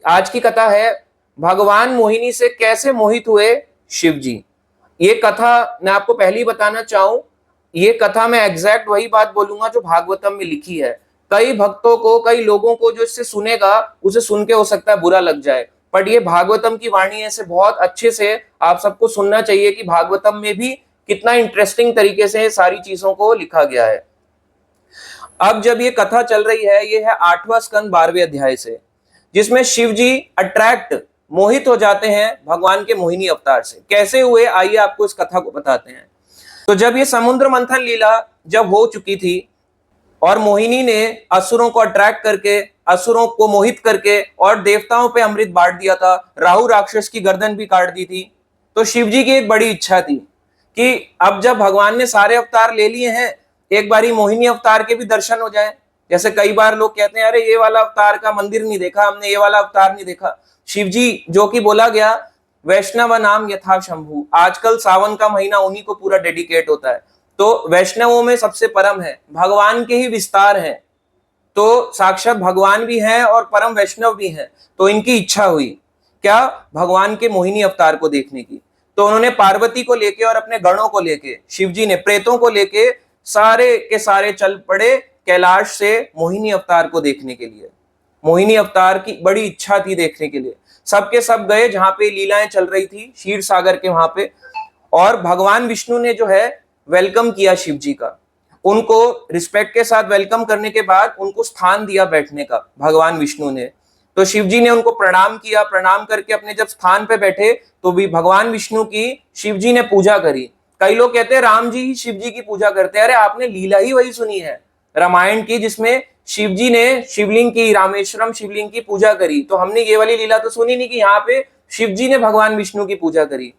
आज की कथा है भगवान मोहिनी से कैसे मोहित हुए शिव जी। ये कथा मैं आपको पहले ही बताना चाहूं, ये कथा मैं एग्जैक्ट वही बात बोलूंगा जो भागवतम में लिखी है। कई भक्तों को, कई लोगों को जो इससे सुनेगा उसे सुन के हो सकता है बुरा लग जाए, बट ये भागवतम की वाणी है, से बहुत अच्छे से आप सबको सुनना चाहिए कि भागवतम में भी कितना इंटरेस्टिंग तरीके से सारी चीजों को लिखा गया है। अब जब ये कथा चल रही है, ये है 8वां स्कंद 12वें अध्याय से, जिसमें शिव जी अट्रैक्ट, मोहित हो जाते हैं भगवान के मोहिनी अवतार से। कैसे हुए, आइए आपको इस कथा को बताते हैं। तो जब ये समुद्र मंथन लीला जब हो चुकी थी और मोहिनी ने असुरों को अट्रैक्ट करके, असुरों को मोहित करके और देवताओं पे अमृत बांट दिया था, राहु राक्षस की गर्दन भी काट दी थी, तो शिव जी की एक बड़ी इच्छा थी कि अब जब भगवान ने सारे अवतार ले लिए हैं, एक बारी मोहिनी अवतार के भी दर्शन हो जाए। जैसे कई बार लोग कहते हैं अरे ये वाला अवतार का मंदिर नहीं देखा हमने, ये वाला अवतार नहीं देखा। शिव जी, जो कि बोला गया वैष्णव नाम यथा शंभु, आजकल सावन का महीना उन्हीं को पूरा डेडिकेट होता है, तो वैष्णवों में सबसे परम है, भगवान के ही विस्तार है, तो साक्षात भगवान भी हैं और परम वैष्णव भी हैं। तो इनकी इच्छा हुई क्या, भगवान के मोहिनी अवतार को देखने की। तो उन्होंने पार्वती को लेके और अपने गणों को लेके, शिव जी ने प्रेतों को लेके सारे के सारे चल पड़े कैलाश से मोहिनी अवतार को देखने के लिए। मोहिनी अवतार की बड़ी इच्छा थी देखने के लिए। सबके सब गए जहां पे लीलाएं चल रही थी क्षीर सागर के वहां पे, और भगवान विष्णु ने जो है वेलकम किया शिव जी का। उनको रिस्पेक्ट के साथ वेलकम करने के बाद उनको स्थान दिया बैठने का भगवान विष्णु ने। तो शिव जी ने उनको प्रणाम किया, प्रणाम करके अपने जब स्थान पे बैठे तो भी भगवान विष्णु की शिव जी ने पूजा करी। कई लोग कहते हैं राम जी ही शिव जी की पूजा करते हैं। अरे आपने लीला ही वही सुनी है रामायण की, जिसमें शिव जी ने शिवलिंग की, रामेश्वरम शिवलिंग की पूजा करी। तो हमने ये वाली लीला तो सुनी नहीं कि यहाँ पे शिव जी ने भगवान विष्णु की पूजा करी।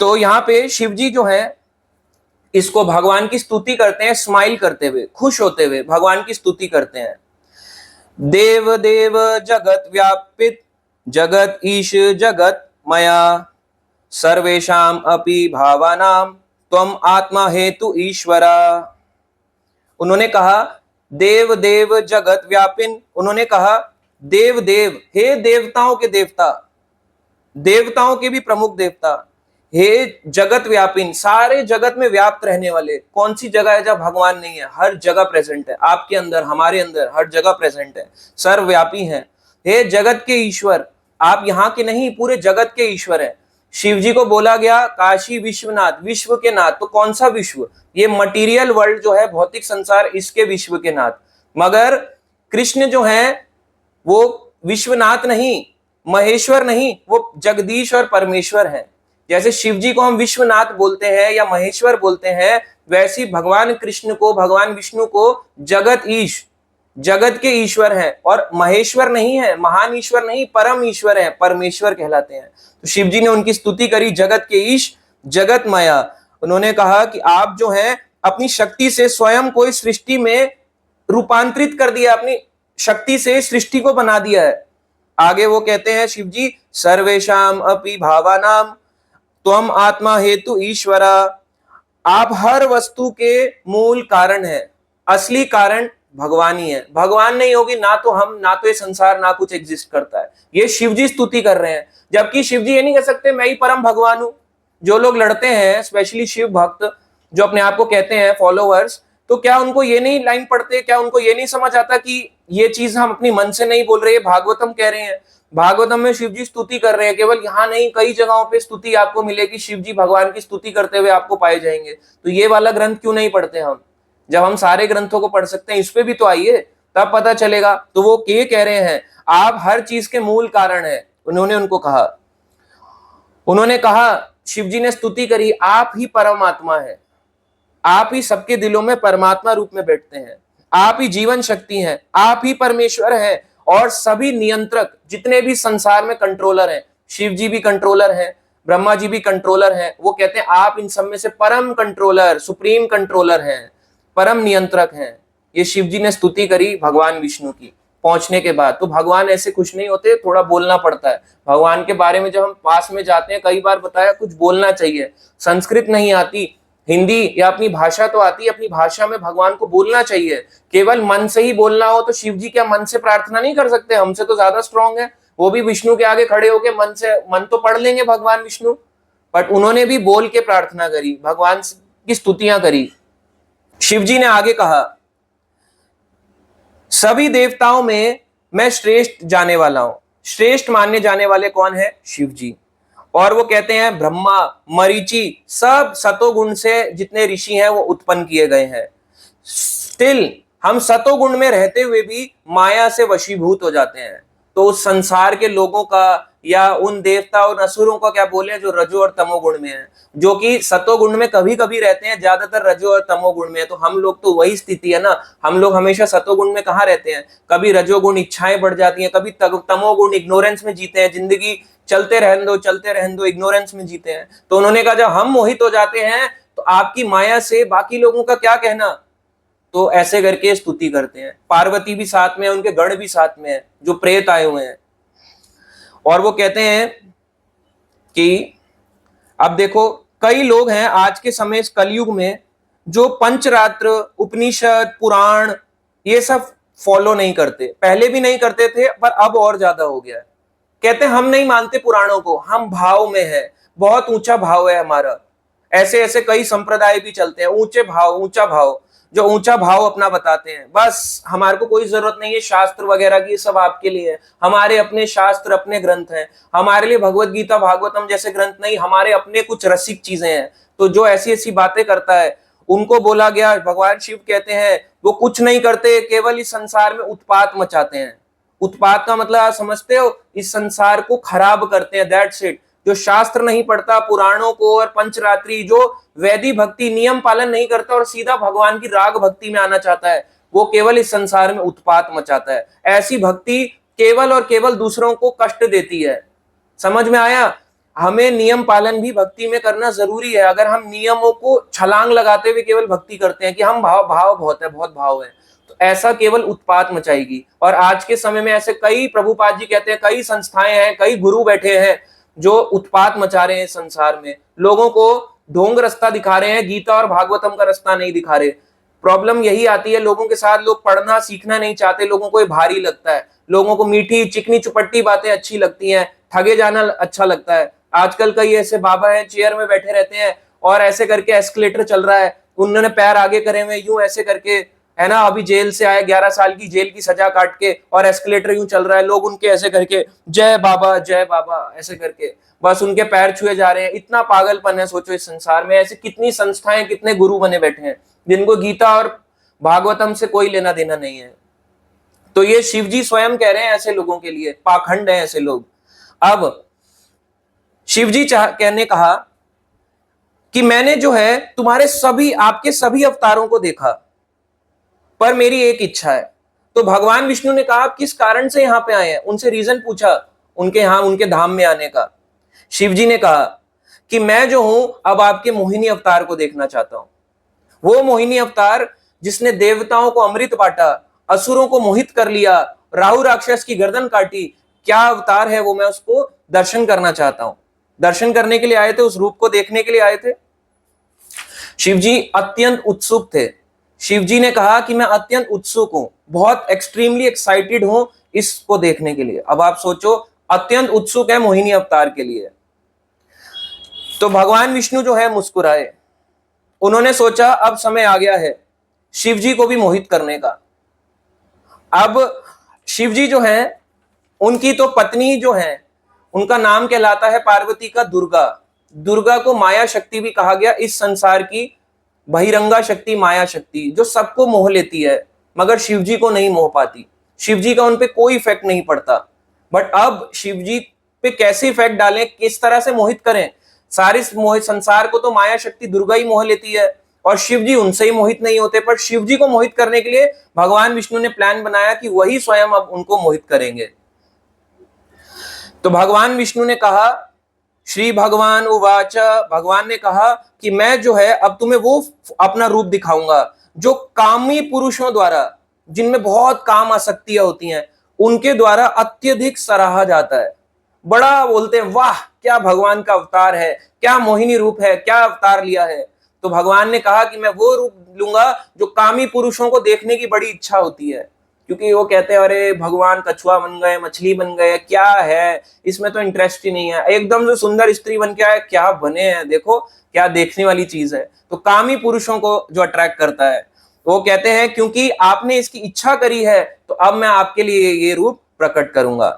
तो यहाँ पे शिव जी जो है इसको भगवान की स्तुति करते हैं, स्माइल करते हुए, खुश होते हुए भगवान की स्तुति करते हैं। देव देव जगत व्यापित, जगत ईश जगत मया, सर्वेशाम अपि भावानाम त्वम आत्मा हेतु ईश्वरा। उन्होंने कहा देव देव जगत व्यापिन, उन्होंने कहा देव देव, हे देवताओं के देवता, देवताओं के भी प्रमुख देवता, हे जगत व्यापिन, सारे जगत में व्याप्त रहने वाले। कौन सी जगह है जब भगवान नहीं है? हर जगह प्रेजेंट है, आपके अंदर, हमारे अंदर, हर जगह प्रेजेंट है, सर्वव्यापी है। हे जगत के ईश्वर, आप यहाँ के नहीं, पूरे जगत के ईश्वर है। शिव जी को बोला गया काशी विश्वनाथ, विश्व के नाथ। तो कौन सा विश्व? ये मटीरियल वर्ल्ड जो है, भौतिक संसार, इसके विश्व के नाथ। मगर कृष्ण जो है वो विश्वनाथ नहीं, महेश्वर नहीं, वो जगदीश और परमेश्वर है। जैसे शिव जी को हम विश्वनाथ बोलते हैं या महेश्वर बोलते हैं, वैसी भगवान कृष्ण को, भगवान विष्णु को जगत ईश, जगत के ईश्वर है, और महेश्वर नहीं है, महान ईश्वर नहीं, परम ईश्वर है, परमेश्वर कहलाते हैं। तो शिव जी ने उनकी स्तुति करी, जगत के ईश जगत माया। उन्होंने कहा कि आप जो हैं अपनी शक्ति से स्वयं को इस सृष्टि में रूपांतरित कर दिया, अपनी शक्ति से सृष्टि को बना दिया है। आगे वो कहते हैं शिव जी, सर्वेशाम अपि भावानाम त्वम आत्मा हेतु ईश्वरा, आप हर वस्तु के मूल कारण है, असली कारण भगवान ही है। भगवान नहीं होगी ना तो हम, ना तो ये संसार, ना कुछ एग्जिस्ट करता है। ये शिव जी स्तुति कर रहे हैं, जबकि शिव जी ये नहीं कह सकते मैं ही परम भगवान हूं। जो लोग लड़ते हैं, स्पेशली शिव भक्त जो अपने आप को कहते हैं फॉलोअर्स, तो क्या उनको ये नहीं लाइन पढ़ते, क्या उनको ये नहीं समझ आता कि ये चीज हम अपनी मन से नहीं बोल रहे, भागवतम कह रहे हैं। भागवतम में शिव जी स्तुति कर रहे हैं, केवल यहाँ नहीं, कई जगहों पे स्तुति आपको मिलेगी, शिव जी भगवान की स्तुति करते हुए आपको पाए जाएंगे। तो ये वाला ग्रंथ क्यों नहीं पढ़ते हम, जब हम सारे ग्रंथों को पढ़ सकते हैं? इस पे भी तो आइए, तब पता चलेगा। तो वो ये कह रहे हैं आप हर चीज के मूल कारण है। उन्होंने उनको कहा, उन्होंने कहा, शिव जी ने स्तुति करी, आप ही परमात्मा है, आप ही सबके दिलों में परमात्मा रूप में बैठते हैं, आप ही जीवन शक्ति हैं, आप ही परमेश्वर हैं, और सभी नियंत्रक जितने भी संसार में कंट्रोलर हैं, शिव जी भी कंट्रोलर हैं, ब्रह्मा जी भी कंट्रोलर हैं। वो कहते हैं आप इन सब में से परम कंट्रोलर, सुप्रीम कंट्रोलर हैं, परम नियंत्रक हैं। ये शिव जी ने स्तुति करी भगवान विष्णु की पहुंचने के बाद। तो भगवान ऐसे खुश नहीं होते, थोड़ा बोलना पड़ता है भगवान के बारे में। जब हम पास में जाते हैं, कई बार बताया, कुछ बोलना चाहिए। संस्कृत नहीं आती, हिंदी या अपनी भाषा तो आती है, अपनी भाषा में भगवान को बोलना चाहिए। केवल मन से ही बोलना हो तो शिव जी क्या मन से प्रार्थना नहीं कर सकते? हमसे तो ज्यादा स्ट्रांग है। वो भी विष्णु के आगे खड़े होके मन तो पढ़ लेंगे भगवान विष्णु, बट उन्होंने भी बोल के प्रार्थना करी, भगवान की स्तुतियां करी। शिव जी ने आगे कहा, सभी देवताओं में मैं श्रेष्ठ जाने वाला हूं। श्रेष्ठ मानने जाने वाले कौन है? शिव जी। और वो कहते हैं ब्रह्मा, मरीचि, सब सतोगुण से जितने ऋषि हैं वो उत्पन्न किए गए हैं। स्टिल हम सतोगुण में रहते हुए भी माया से वशीभूत हो जाते हैं। तो उस संसार के लोगों का या उन देवता और असुरों का क्या बोले जो रजो और तमोगुण में है, जो कि सतोगुण में कभी कभी रहते हैं, ज्यादातर रजो और तमोगुण में है। तो हम लोग तो वही स्थिति है ना, हम लोग हमेशा सतोगुण में कहाँ रहते हैं? कभी रजोगुण इच्छाएं बढ़ जाती हैं, कभी तमोगुण इग्नोरेंस में जीते हैं, जिंदगी चलते रहने दो इग्नोरेंस में जीते हैं। तो उन्होंने कहा जब हम मोहित हो जाते हैं तो आपकी माया से बाकी लोगों का क्या कहना? तो ऐसे करके स्तुति करते हैं। पार्वती भी साथ में है, उनके गण भी साथ में है जो प्रेत आए हुए हैं। और वो कहते हैं कि अब देखो कई लोग हैं आज के समय इस कलयुग में जो पंचरात्र, उपनिषद, पुराण ये सब फॉलो नहीं करते। पहले भी नहीं करते थे पर अब और ज्यादा हो गया है। कहते हैं हम नहीं मानते पुराणों को, हम भाव में है, बहुत ऊंचा भाव है हमारा। ऐसे ऐसे कई संप्रदाय भी चलते हैं, ऊंचे भाव, ऊंचा भाव, जो ऊंचा भाव अपना बताते हैं। बस हमारे को कोई जरूरत नहीं है शास्त्र वगैरह की, सब आपके लिए है। हमारे अपने शास्त्र, अपने ग्रंथ हैं। हमारे लिए भगवत गीता, भागवतम जैसे ग्रंथ नहीं, हमारे अपने कुछ रसिक चीजें हैं। तो जो ऐसी ऐसी बातें करता है उनको बोला गया, भगवान शिव कहते हैं वो कुछ नहीं करते, केवल इस संसार में उत्पात मचाते हैं। उत्पात का मतलब आप समझते हो? इस संसार को खराब करते हैं, दैट्स इट। जो शास्त्र नहीं पढ़ता, पुराणों को और पंचरात्रि, जो वैदिक भक्ति नियम पालन नहीं करता और सीधा भगवान की राग भक्ति में आना चाहता है, वो केवल इस संसार में उत्पात मचाता है। ऐसी भक्ति केवल और केवल दूसरों को कष्ट देती है। समझ में आया? हमें नियम पालन भी भक्ति में करना जरूरी है। अगर हम नियमों को छलांग लगाते हुए केवल भक्ति करते हैं कि हम भाव बहुत है, बहुत भाव है, तो ऐसा केवल उत्पात मचाएगी। और आज के समय में ऐसे कई, प्रभुपाद जी कहते हैं, कई संस्थाएं हैं, कई गुरु बैठे हैं जो उत्पात मचा रहे हैं संसार में, लोगों को ढोंग रास्ता दिखा रहे हैं, गीता और भागवतम का रास्ता नहीं दिखा रहे। प्रॉब्लम यही आती है लोगों के साथ, लोग पढ़ना सीखना नहीं चाहते, लोगों को ये भारी लगता है, लोगों को मीठी चिकनी चुपट्टी बातें अच्छी लगती हैं, ठगे जाना अच्छा लगता है। आजकल कई ऐसे बाबा हैं चेयर में बैठे रहते हैं और ऐसे करके एस्केलेटर चल रहा है, उन्होंने पैर आगे करे हुए यूं ऐसे करके, है ना, अभी जेल से आए, 11 साल की जेल की सजा काट के, और एस्केलेटर यूं चल रहा है, लोग उनके ऐसे करके जय बाबा ऐसे करके बस उनके पैर छुए जा रहे हैं। इतना पागलपन है, सोचो इस संसार में ऐसे कितनी संस्थाएं, कितने गुरु बने बैठे हैं जिनको गीता और भागवतम से कोई लेना देना नहीं है। तो ये शिव जी स्वयं कह रहे हैं ऐसे लोगों के लिए, पाखंड है ऐसे लोग। अब शिव जी कहने कहा कि मैंने जो है तुम्हारे सभी, आपके सभी अवतारों को देखा, पर मेरी एक इच्छा है। तो भगवान विष्णु ने कहा किस कारण से यहां पे आए हैं, उनसे रीजन पूछा उनके यहां, उनके धाम में आने का। शिव जी ने कहा कि मैं जो हूं अब आपके मोहिनी अवतार को देखना चाहता हूं। वो मोहिनी अवतार जिसने देवताओं को अमृत बांटा, असुरों को मोहित कर लिया, राहु राक्षस की गर्दन काटी, क्या अवतार है वो, मैं उसको दर्शन करना चाहता हूं। दर्शन करने के लिए आए थे, उस रूप को देखने के लिए आए थे। शिव जी अत्यंत उत्सुक थे। शिव जी ने कहा कि मैं अत्यंत उत्सुक हूं, बहुत एक्सट्रीमली एक्साइटेड हूं इसको देखने के लिए। अब आप सोचो, अत्यंत उत्सुक है मोहिनी अवतार के लिए। तो भगवान विष्णु जो है मुस्कुराए, उन्होंने सोचा अब समय आ गया है शिव जी को भी मोहित करने का। अब शिव जी जो है, उनकी तो पत्नी जो है, उनका नाम कहलाता है पार्वती का दुर्गा। दुर्गा को माया शक्ति भी कहा गया, इस संसार की बहिरंगा शक्ति, माया शक्ति जो सबको मोह लेती है मगर शिव जी को नहीं मोह पाती। शिव जी का उन पे कोई इफेक्ट नहीं पड़ता। बट अब शिव जी पे कैसे इफेक्ट डालें, किस तरह से मोहित करें? सारे संसार को तो माया शक्ति दुर्गा ही मोह लेती है और शिव जी उनसे ही मोहित नहीं होते। पर शिव जी को मोहित करने के लिए भगवान विष्णु ने प्लान बनाया कि वही स्वयं अब उनको मोहित करेंगे। तो भगवान विष्णु ने कहा, श्री भगवान उवाच, भगवान ने कहा कि मैं जो है अब तुम्हें वो अपना रूप दिखाऊंगा जो कामी पुरुषों द्वारा, जिनमें बहुत काम आसक्तियां होती हैं, उनके द्वारा अत्यधिक सराहा जाता है। बड़ा बोलते हैं वाह क्या भगवान का अवतार है, क्या मोहिनी रूप है, क्या अवतार लिया है। तो भगवान ने कहा कि मैं वो रूप लूंगा जो कामी पुरुषों को देखने की बड़ी इच्छा होती है, क्योंकि वो कहते हैं अरे भगवान कछुआ बन गए, मछली बन गए, क्या है इसमें, तो इंटरेस्ट ही नहीं है, एकदम से सुंदर स्त्री बन के आए, क्या बने हैं, देखो क्या देखने वाली चीज है। तो कामी पुरुषों को जो अट्रैक्ट करता है, वो कहते हैं क्योंकि आपने इसकी इच्छा करी है तो अब मैं आपके लिए ये रूप प्रकट करूंगा।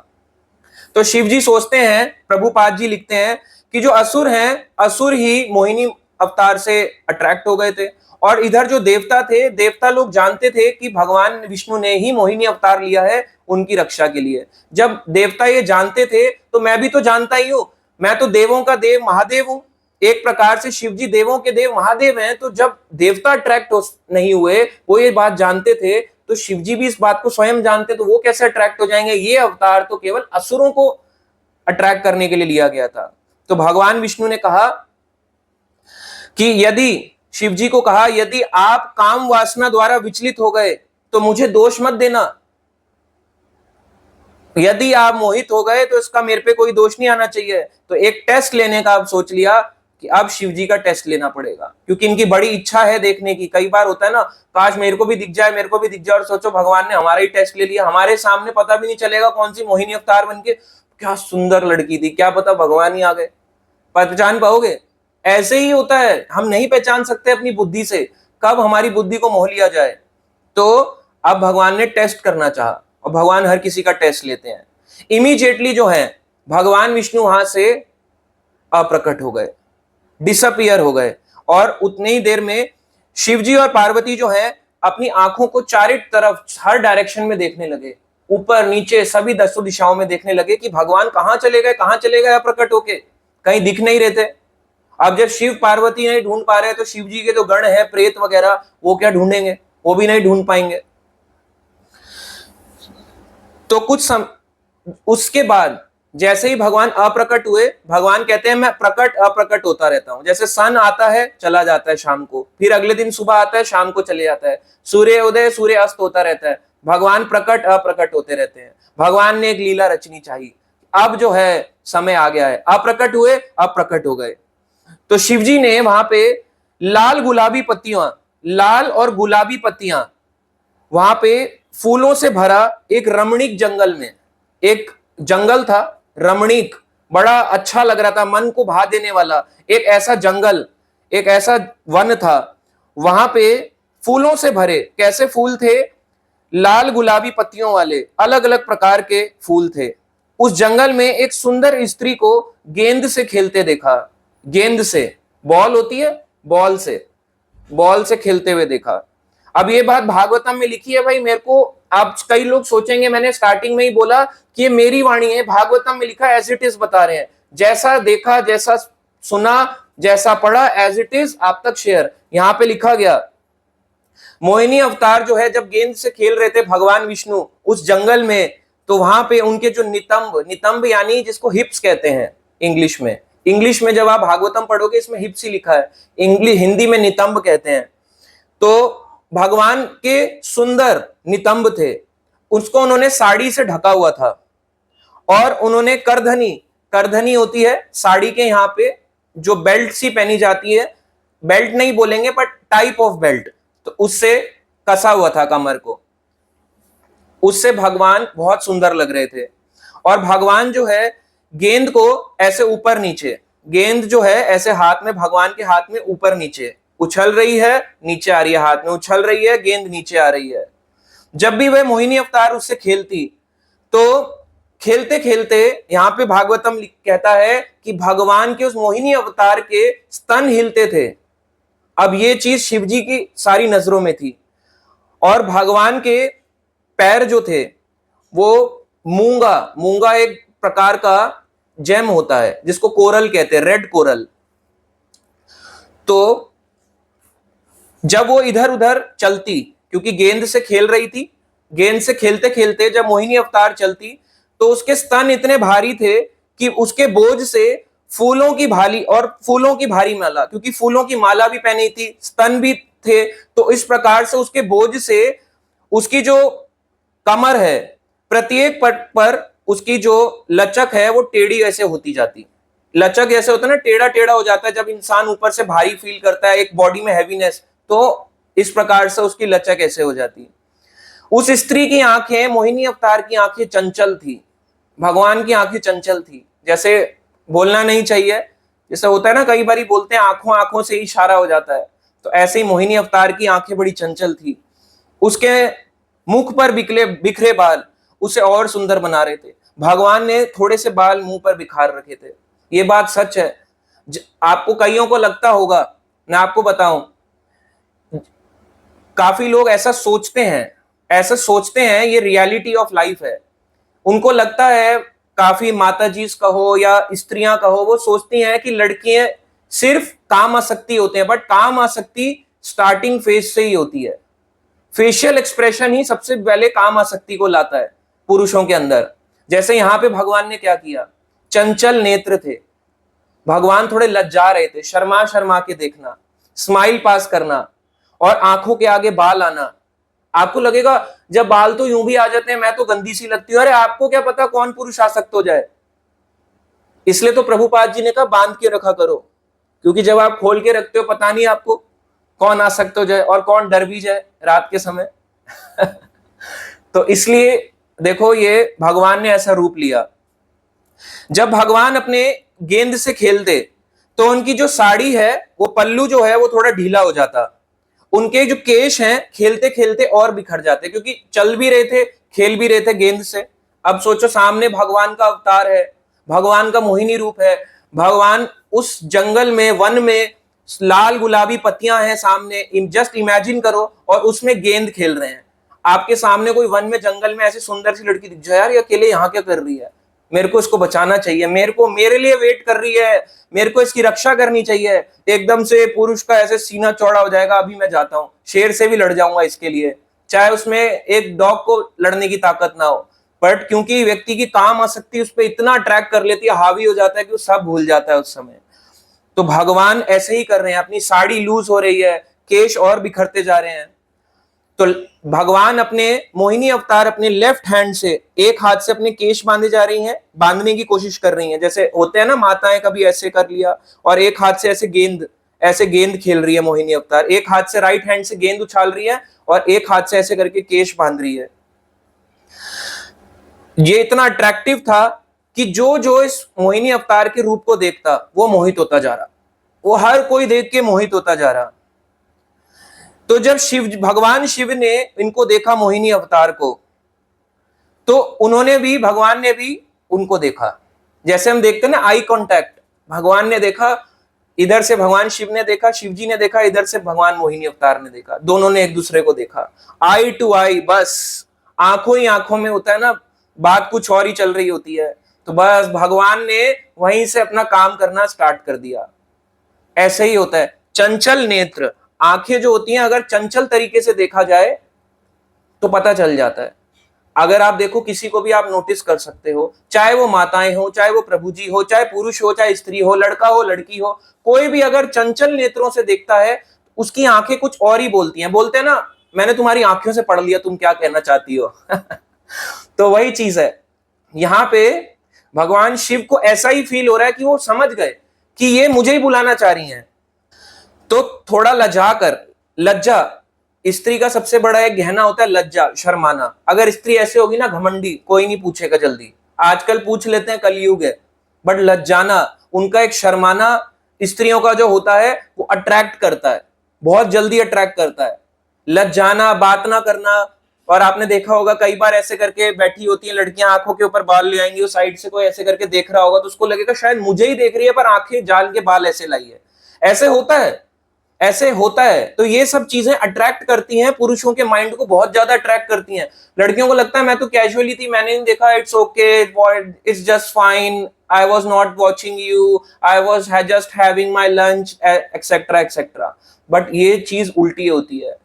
तो शिव जी सोचते हैं, प्रभुपाद जी लिखते हैं कि जो असुर हैं, असुर ही मोहिनी अवतार से अट्रैक्ट हो गए थे, और इधर जो देवता थे, देवता लोग जानते थे कि भगवान विष्णु ने ही मोहिनी अवतार लिया है उनकी रक्षा के लिए। जब देवता ये जानते थे तो मैं भी तो जानता ही हूं, मैं तो देवों का देव महादेव हूं, एक प्रकार से शिव जी देवों के देव महादेव हैं। तो जब देवता अट्रैक्ट नहीं हुए, वो ये बात जानते थे, तो शिव जी भी इस बात को स्वयं जानते, तो वो कैसे अट्रैक्ट हो जाएंगे। ये अवतार तो केवल असुरों को अट्रैक्ट करने के लिए लिया गया था। तो भगवान विष्णु ने कहा कि यदि, शिव जी को कहा, यदि आप काम वासना द्वारा विचलित हो गए तो मुझे दोष मत देना, यदि आप मोहित हो गए तो इसका मेरे पे कोई दोष नहीं आना चाहिए। तो एक टेस्ट लेने का अब सोच लिया कि अब शिव जी का टेस्ट लेना पड़ेगा, क्योंकि इनकी बड़ी इच्छा है देखने की। कई बार होता है ना, काश मेरे को भी दिख जाए, मेरे को भी दिख जाए, और सोचो भगवान ने हमारा ही टेस्ट ले लिया, हमारे सामने पता भी नहीं चलेगा कौन सी मोहिनी अवतार बनके, क्या सुंदर लड़की थी, क्या पता भगवान ही आ गए, पहचान पाओगे। ऐसे ही होता है, हम नहीं पहचान सकते अपनी बुद्धि से, कब हमारी बुद्धि को मोह लिया जाए। तो अब भगवान ने टेस्ट करना चाहा, और भगवान हर किसी का टेस्ट लेते हैं। इमीडिएटली जो है भगवान विष्णु वहां से अप्रकट हो गए, डिसअपियर हो गए, और उतनी ही देर में शिवजी और पार्वती जो है अपनी आंखों को चारों तरफ हर डायरेक्शन में देखने लगे, ऊपर नीचे सभी दसों दिशाओं में देखने लगे कि भगवान कहां चले गए, कहां चले गए अप्रकट होके, कहीं दिख नहीं रहे थे। अब जब शिव पार्वती नहीं ढूंढ पा रहे तो शिव जी के जो गण है प्रेत वगैरह, वो क्या ढूंढेंगे, वो भी नहीं ढूंढ पाएंगे। तो उसके बाद जैसे ही भगवान अप्रकट हुए, भगवान कहते हैं मैं प्रकट अप्रकट होता रहता हूं, जैसे सन आता है चला जाता है शाम को, फिर अगले दिन सुबह आता है शाम को चले जाता है, सूर्य उदय सूर्य अस्त होता रहता है, भगवान प्रकट अप्रकट होते रहते हैं। भगवान ने एक लीला रचनी चाहिए, अब जो है समय आ गया है, अप्रकट हुए अप्रकट हो गए। तो शिवजी ने वहां पे लाल गुलाबी पत्तियां, लाल और गुलाबी पत्तियां, वहां पे फूलों से भरा एक रमणीक जंगल में, एक जंगल था रमणीक, बड़ा अच्छा लग रहा था, मन को भा देने वाला एक ऐसा जंगल, एक ऐसा वन था। वहां पे फूलों से भरे, कैसे फूल थे, लाल गुलाबी पत्तियों वाले अलग अलग प्रकार के फूल थे। उस जंगल में एक सुंदर स्त्री को गेंद से खेलते देखा, गेंद से, बॉल होती है, बॉल से खेलते हुए देखा। अब ये बात भागवतम में लिखी है भाई, मेरे को, आप कई लोग सोचेंगे मैंने स्टार्टिंग में ही बोला कि ये मेरी वाणी है, भागवतम में लिखा एज इट इज बता रहे हैं, जैसा देखा, जैसा सुना, जैसा पढ़ा, एज इट इज आप तक शेयर। यहां पे लिखा गया मोहिनी अवतार जो है जब गेंद से खेल रहे थे भगवान विष्णु उस जंगल में, तो वहां पे उनके जो नितंब, नितंब यानी जिसको हिप्स कहते हैं इंग्लिश में, इंग्लिश में जब आप भागवतम पढ़ोगे इसमें हिप्स ही लिखा है, इंग्लिश हिंदी में नितंब कहते हैं। तो भगवान के सुंदर नितंब थे, उसको उन्होंने साड़ी से ढका हुआ था, और उन्होंने करधनी, करधनी होती है साड़ी के यहाँ पे जो बेल्ट सी पहनी जाती है, बेल्ट नहीं बोलेंगे बट टाइप ऑफ बेल्ट, तो उससे कसा हुआ था कमर को, उससे भगवान बहुत सुंदर लग रहे थे। और भगवान जो है गेंद को ऐसे ऊपर नीचे, गेंद जो है ऐसे हाथ में, भगवान के हाथ में ऊपर नीचे उछल रही है, नीचे आ रही है, हाथ में उछल रही है, गेंद नीचे आ रही है। जब भी वह मोहिनी अवतार उससे खेलती, तो खेलते खेलते यहां पे भागवतम कहता है कि भगवान के उस मोहिनी अवतार के स्तन हिलते थे। अब ये चीज शिवजी की सारी नजरों में थी, और भगवान के पैर जो थे वो मूंगा, मूंगा एक प्रकार का जेम होता है जिसको कोरल कहते हैं, रेड कोरल। तो जब वो इधर उधर चलती, क्योंकि गेंद से खेल रही थी, गेंद से खेलते खेलते जब मोहिनी अवतार चलती तो उसके स्तन इतने भारी थे कि उसके बोझ से फूलों की भाली, और फूलों की भारी माला, क्योंकि फूलों की माला भी पहनी थी, स्तन भी थे, तो इस प्रकार से उसके बोझ से उसकी जो कमर है, प्रत्येक पट पर उसकी जो लचक है वो टेढ़ी ऐसे होती जाती। लचक ऐसे होता है ना, टेढ़ा टेढ़ा हो जाता है जब इंसान ऊपर से भारी फील करता है, एक बॉडी में हैवीनेस, तो इस प्रकार से उसकी लचक ऐसे हो जाती है। उस स्त्री की आंखें, मोहिनी अवतार की आंखें चंचल थी, भगवान की आंखें चंचल थी। जैसे बोलना नहीं चाहिए, जैसे होता है ना कई बार बोलते हैं आंखों आंखों से इशारा हो जाता है, तो ऐसे ही मोहिनी अवतार की आंखें बड़ी चंचल थी। उसके मुख पर बिखरे बिखरे बाल उसे और सुंदर बना रहे थे। भगवान ने थोड़े से बाल मुंह पर बिखार रखे थे, ये बात सच है। आपको कईयों को लगता होगा, मैं आपको बताऊं, काफी लोग ऐसा सोचते हैं, ये रियलिटी ऑफ लाइफ है। उनको लगता है, काफी माताजी कहो या स्त्रियां कहो, वो सोचती हैं कि लड़कियां सिर्फ काम आसक्ति होते हैं, बट काम आसक्ति स्टार्टिंग फेज से ही होती है। फेशियल एक्सप्रेशन ही सबसे पहले काम आसक्ति को लाता है पुरुषों के अंदर। जैसे यहां पे भगवान ने क्या किया, चंचल नेत्र थे, भगवान थोड़े लज्जा रहे थे, शर्मा शर्मा के देखना, स्माइल पास करना और आंखों के आगे बाल आना। आपको लगेगा जब बाल तो यूं भी आ जाते हैं, मैं तो गंदी सी लगती हूं। अरे आपको क्या पता कौन पुरुष आसक्त हो जाए, इसलिए तो प्रभुपाद जी ने कहा बांध के रखा करो, क्योंकि जब आप खोल के रखते हो पता नहीं आपको कौन आसक्त हो जाए और कौन डर भी जाए रात के समय। तो इसलिए देखो, ये भगवान ने ऐसा रूप लिया। जब भगवान अपने गेंद से खेलते तो उनकी जो साड़ी है, वो पल्लू जो है वो थोड़ा ढीला हो जाता, उनके जो केश हैं खेलते खेलते और बिखर जाते, क्योंकि चल भी रहे थे, खेल भी रहे थे गेंद से। अब सोचो, सामने भगवान का अवतार है, भगवान का मोहिनी रूप है, भगवान उस जंगल में, वन में लाल गुलाबी पत्तियां हैं सामने, जस्ट इमेजिन करो, और उसमें गेंद खेल रहे हैं। आपके सामने कोई वन में, जंगल में ऐसी सुंदर सी लड़की दिख जाए, यार ये अकेले यहाँ क्या कर रही है, मेरे को इसको बचाना चाहिए, मेरे लिए वेट कर रही है, मेरे को इसकी रक्षा करनी चाहिए। एकदम से पुरुष का ऐसे सीना चौड़ा हो जाएगा, अभी मैं जाता हूं, शेर से भी लड़ जाऊंगा इसके लिए, चाहे उसमें एक डॉग को लड़ने की ताकत ना हो। बट क्योंकि व्यक्ति की काम आसक्ति उस पर इतना अट्रैक्ट कर लेती है, हावी हो जाता है कि वो सब भूल जाता है उस समय। तो भगवान ऐसे ही कर रहे हैं, अपनी साड़ी लूज हो रही है, केश और बिखरते जा रहे हैं। तो भगवान अपने मोहिनी अवतार अपने लेफ्ट हैंड से, एक हाथ से अपने केश बांधे जा रही हैं, बांधने की कोशिश कर रही हैं, जैसे होते हैं ना माताएं, कभी ऐसे कर लिया, और एक हाथ से ऐसे गेंद खेल रही है मोहिनी अवतार, एक हाथ से राइट हैंड से गेंद उछाल रही है और एक हाथ से ऐसे करके केश बांध रही है। ये इतना अट्रैक्टिव था कि जो जो इस मोहिनी अवतार के रूप को देखता वो मोहित होता जा रहा, वो हर कोई देख के मोहित होता जा रहा। तो जब भगवान शिव ने इनको देखा, मोहिनी अवतार को, तो भगवान ने भी उनको देखा। जैसे हम देखते हैं ना आई कांटेक्ट, भगवान ने देखा इधर से, भगवान शिव ने देखा, शिव जी ने देखा इधर से, भगवान मोहिनी अवतार ने देखा, दोनों ने एक दूसरे को देखा, आई टू आई, बस आंखों ही आंखों में होता है ना, बात कुछ और ही चल रही होती है। तो बस भगवान ने वहीं से अपना काम करना स्टार्ट कर दिया। ऐसे ही होता है, चंचल नेत्र, आंखें जो होती हैं अगर चंचल तरीके से देखा जाए तो पता चल जाता है। अगर आप देखो, किसी को भी आप नोटिस कर सकते हो, चाहे वो माताएं हो, चाहे वो प्रभु जी हो, चाहे पुरुष हो, चाहे स्त्री हो, लड़का हो, लड़की हो, कोई भी अगर चंचल नेत्रों से देखता है, उसकी आंखें कुछ और ही बोलती हैं। बोलते हैं ना, मैंने तुम्हारी आंखों से पढ़ लिया तुम क्या कहना चाहती हो। तो वही चीज है, यहां पे भगवान शिव को ऐसा ही फील हो रहा है कि वो समझ गए कि ये मुझे ही बुलाना चाह रही हैं। तो थोड़ा लज्जा, स्त्री का सबसे बड़ा एक गहना होता है लज्जा, शर्माना। अगर स्त्री ऐसे होगी ना घमंडी, कोई नहीं पूछेगा जल्दी, आजकल पूछ लेते हैं, कलयुग है, बट लज्जाना, उनका एक शर्माना स्त्रियों का जो होता है वो अट्रैक्ट करता है, बहुत जल्दी अट्रैक्ट करता है। लज्जाना, बात ना करना। और आपने देखा होगा कई बार ऐसे करके बैठी होती है लड़कियां, आंखों के ऊपर बाल ले आएंगी, उस साइड से कोई ऐसे करके देख रहा होगा तो उसको लगेगा शायद मुझे ही देख रही है, पर आंखें जान के बाल ऐसे लाई है। ऐसे होता है। तो ये सब चीजें अट्रैक्ट करती हैं, पुरुषों के माइंड को बहुत ज्यादा अट्रैक्ट करती हैं। लड़कियों को लगता है मैं तो कैजुअली थी, मैंने नहीं देखा, it's okay, it's just fine, I was not watching you, I was just having my lunch, etcetera etcetera. But ये चीज उल्टी होती है।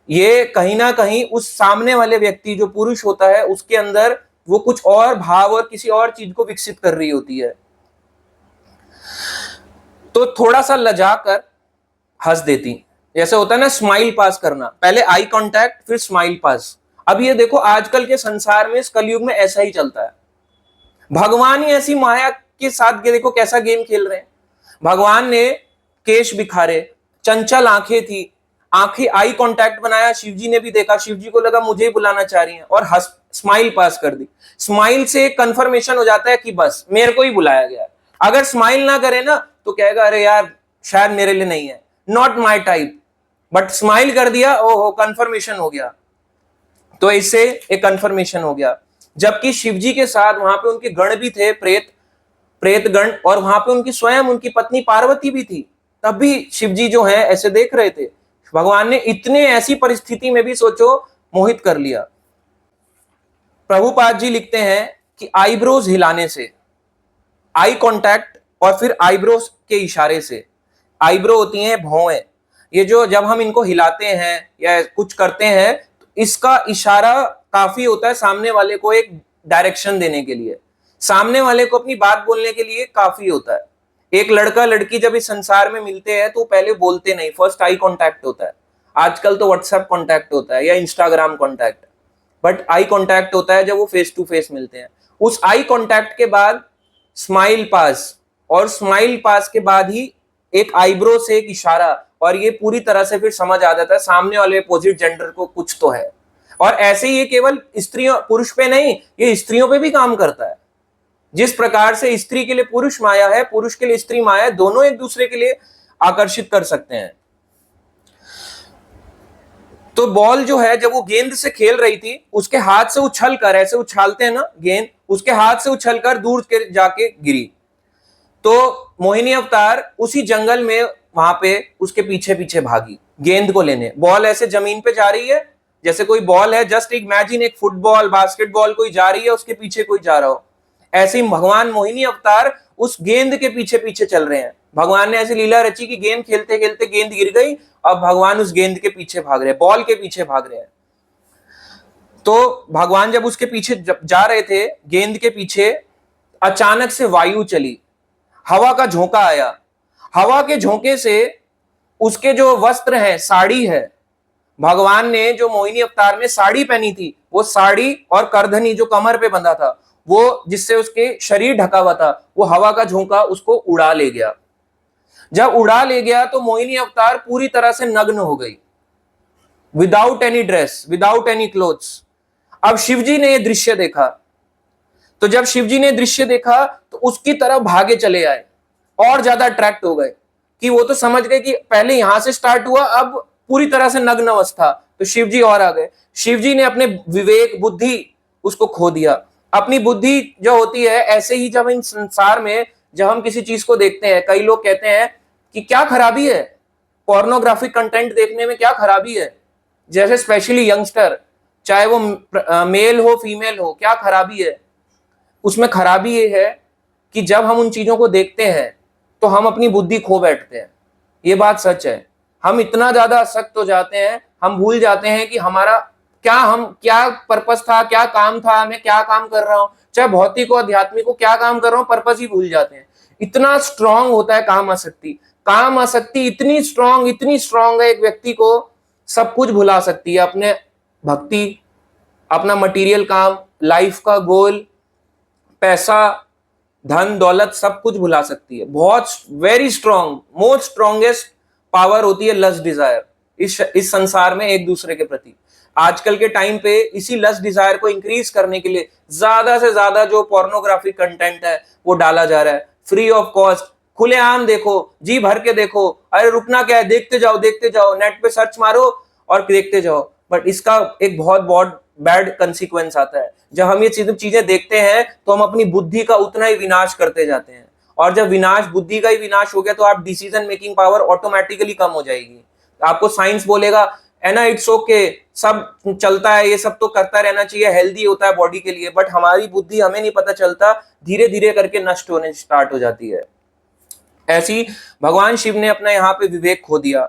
ये कहीं ना कहीं उस सामने वाले व्यक्ति जो पुरुष होता है उसके अंदर वो कुछ और भाव और किसी और चीज को विकसित कर रही होती है। तो थोड़ा सा लजा कर हंस देती, जैसे होता है ना स्माइल पास करना, पहले आई कांटेक्ट फिर स्माइल पास। अब ये देखो, आजकल के संसार में, इस कलयुग में ऐसा ही चलता है। भगवान ही ऐसी माया के साथ देखो कैसा गेम खेल रहे हैं। भगवान ने केश बिखारे, चंचल आंखें थी, आंखें आई कांटेक्ट बनाया, शिव जी ने भी देखा, शिव जी को लगा मुझे ही बुलाना चाह रही हैं और हंस स्माइल पास कर दी। स्माइल से कंफर्मेशन हो जाता है कि बस मेरे को ही बुलाया गया। अगर स्माइल ना करे ना तो कहेगा अरे यार शायद मेरे लिए नहीं है, not my type, but smile कर दिया, ओहो कंफर्मेशन हो गया। तो इससे एक कंफर्मेशन हो गया। जबकि शिवजी के साथ वहां पे उनके गण भी थे, प्रेत गण, और वहां पे उनकी स्वयं उनकी पत्नी पार्वती भी थी, तब भी शिवजी जो है ऐसे देख रहे थे। भगवान ने इतने ऐसी परिस्थिति में भी सोचो मोहित कर लिया। प्रभुपाद जी लिखते हैं कि आईब्रोज हिलाने से, आई कांटेक्ट और फिर आईब्रोज के इशारे से, आईब्रो होती हैं भौएं, ये जो जब हम इनको हिलाते हैं या कुछ करते हैं तो इसका इशारा काफी होता है सामने वाले को एक डायरेक्शन देने के लिए, सामने वाले को अपनी बात बोलने के लिए काफी होता है। एक लड़का लड़की जब इस संसार में मिलते हैं तो पहले बोलते नहीं, फर्स्ट आई कांटेक्ट होता है। आजकल तो व्हाट्सएप कांटेक्ट होता है या Instagram contact, but eye contact होता है जब वो फेस टू फेस मिलते हैं। उस आई कांटेक्ट के बाद स्माइल पास, और स्माइल पास के बाद ही एक आईब्रो से एक इशारा, और ये पूरी तरह से फिर समझ आ जाता है सामने वाले अपोजिट जेंडर को कुछ तो है। और ऐसे ही ये केवल स्त्रियों पुरुष पे नहीं, ये स्त्रियों पे भी काम करता है। जिस प्रकार से स्त्री के लिए पुरुष माया है, पुरुष के लिए स्त्री माया है, दोनों एक दूसरे के लिए आकर्षित कर सकते हैं। तो बॉल जो है जब वो गेंद से खेल रही थी, उसके हाथ से उछल कर, ऐसे उछालते हैं ना गेंद, उसके हाथ से उछल कर दूर के जाके गिरी। तो मोहिनी अवतार उसी जंगल में वहां पे उसके पीछे पीछे भागी गेंद को लेने। बॉल ऐसे जमीन पे जा रही है, जैसे कोई बॉल है, जस्ट इमेजिन एक फुटबॉल बास्केटबॉल कोई जा रही है, उसके पीछे कोई जा रहा हो। ऐसे ही भगवान मोहिनी अवतार उस गेंद के पीछे पीछे चल रहे हैं। भगवान ने ऐसी लीला रची कि गेंद खेलते खेलते गेंद गिर गई, अब भगवान उस गेंद के पीछे भाग रहे हैं, बॉल के पीछे भाग रहे हैं। तो भगवान जब उसके पीछे जा रहे थे, गेंद के पीछे, अचानक से वायु चली, हवा का झोंका आया। हवा के झोंके से उसके जो वस्त्र हैं, साड़ी है, भगवान ने जो मोहिनी अवतार में साड़ी पहनी थी, वो साड़ी और करधनी जो कमर पे बंधा था, वो जिससे उसके शरीर ढका हुआ था, वो हवा का झोंका उसको उड़ा ले गया। जब उड़ा ले गया तो मोहिनी अवतार पूरी तरह से नग्न हो गई, without any dress, without any clothes. अब शिवजी ने यह दृश्य देखा, तो जब शिवजी ने दृश्य देखा तो उसकी तरफ भागे चले आए, और ज्यादा अट्रैक्ट हो गए कि वो तो समझ गए कि पहले यहां से स्टार्ट हुआ, अब पूरी तरह से नग्न अवस्था, तो शिवजी और आ गए। शिवजी ने अपने विवेक बुद्धि उसको खो दिया। अपनी बुद्धि जो होती है, ऐसे ही जब इन संसार में जब हम किसी चीज को देखते हैं, कई लोग कहते हैं कि क्या खराबी है पोर्नोग्राफिक कंटेंट देखने में, क्या खराबी है, जैसे स्पेशली यंगस्टर, चाहे वो मेल हो फीमेल हो, क्या खराबी है? उसमें खराबी ये है कि जब हम उन चीजों को देखते हैं तो हम अपनी बुद्धि खो बैठते हैं। ये बात सच है। हम इतना ज्यादा आसक्त हो जाते हैं, हम भूल जाते हैं कि हमारा क्या पर्पस था, क्या काम था, मैं क्या काम कर रहा हूं, चाहे भौतिक हो आध्यात्मिक हो, क्या काम कर रहा हूं, पर्पस ही भूल जाते हैं। इतना स्ट्रांग होता है काम आसक्ति। काम आसक्ति इतनी स्ट्रांग है, एक व्यक्ति को सब कुछ भुला सकती है, अपने भक्ति, अपना मटेरियल काम, लाइफ का गोल, पैसा, धन दौलत, सब कुछ भुला सकती है। बहुत very strong, most strongest power होती है लस्ट डिजायर इस संसार में एक दूसरे के प्रति। आजकल के टाइम पे इसी लस्ट डिजायर को इंक्रीज करने के लिए ज्यादा से ज्यादा जो पोर्नोग्राफिक कंटेंट है वो डाला जा रहा है, फ्री ऑफ कॉस्ट, खुलेआम देखो, जी भर के देखो, अरे रुकना क्या है, देखते जाओ, नेट पे सर्च मारो और देखते जाओ। बट इसका एक बहुत बैड कंसिक्वेंस आता है। जब हम ये चीजें देखते हैं तो हम अपनी बुद्धि का उतना ही विनाश करते जाते हैं, और जब बुद्धि का ही विनाश हो गया तो आप डिसीजन मेकिंग पावर ऑटोमेटिकली कम हो जाएगी। आपको साइंस बोलेगा है ना, इट्स ओके, सब चलता है, ये सब तो करता रहना चाहिए, हेल्दी होता है बॉडी के लिए, बट हमारी बुद्धि, हमें नहीं पता चलता, धीरे धीरे करके नष्ट होने स्टार्ट हो जाती है। ऐसी भगवान शिव ने अपना यहाँ पे विवेक खो दिया।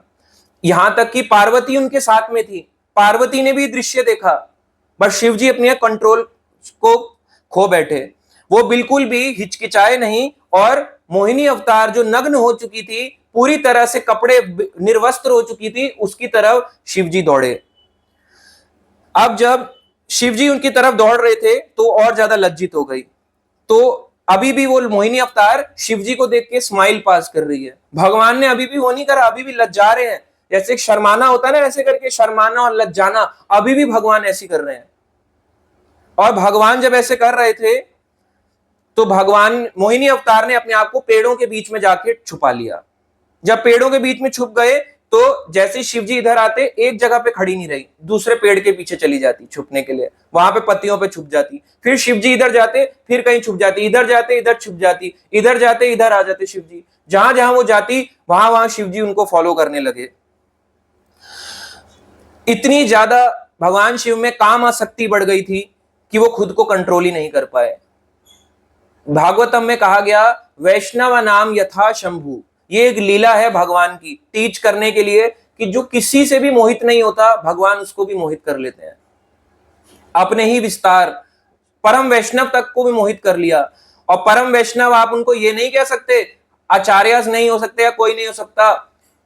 यहां तक कि पार्वती उनके साथ में थी, पार्वती ने भी दृश्य देखा, बट शिव जी अपने कंट्रोल को खो बैठे। वो बिल्कुल भी हिचकिचाए नहीं, और मोहिनी अवतार जो नग्न हो चुकी थी, पूरी तरह से कपड़े निर्वस्त्र हो चुकी थी, उसकी तरफ शिवजी दौड़े। अब जब शिवजी उनकी तरफ दौड़ रहे थे तो और ज्यादा लज्जित हो गई। तो अभी भी वो मोहिनी अवतार शिव जी को देख के स्माइल पास कर रही है। भगवान ने अभी भी वो नहीं करा, अभी भी लज्जा रहे हैं। जैसे एक शर्माना होता है ना, वैसे करके शर्माना और लज्जाना अभी भी भगवान ऐसी कर रहे हैं। और भगवान जब ऐसे कर रहे थे तो भगवान मोहिनी अवतार ने अपने आप को पेड़ों के बीच में जाके छुपा लिया। जब पेड़ों के बीच में छुप गए तो जैसे शिव जी इधर आते, एक जगह पे खड़ी नहीं रही, दूसरे पेड़ के पीछे चली जाती छुपने के लिए, वहां पे पत्तियों पे छुप जाती। फिर शिव जी इधर जाते, फिर कहीं छुप जाती, इधर जाते इधर छुप जाती, इधर जाते इधर आ जाते शिव जी। जहां जहां वो जाती वहां वहां शिव जी उनको फॉलो करने लगे। इतनी ज्यादा भगवान शिव में काम आसक्ति बढ़ गई थी कि वो खुद को कंट्रोल ही नहीं कर पाए। भागवतम में कहा गया, वैष्णव नाम यथा शंभु, ये एक लीला है भगवान की, टीच करने के लिए कि जो किसी से भी मोहित नहीं होता, भगवान उसको भी मोहित कर लेते हैं। अपने ही विस्तार परम वैष्णव तक को भी मोहित कर लिया। और परम वैष्णव आप उनको ये नहीं कह सकते आचार्यस नहीं हो सकते या कोई नहीं हो सकता।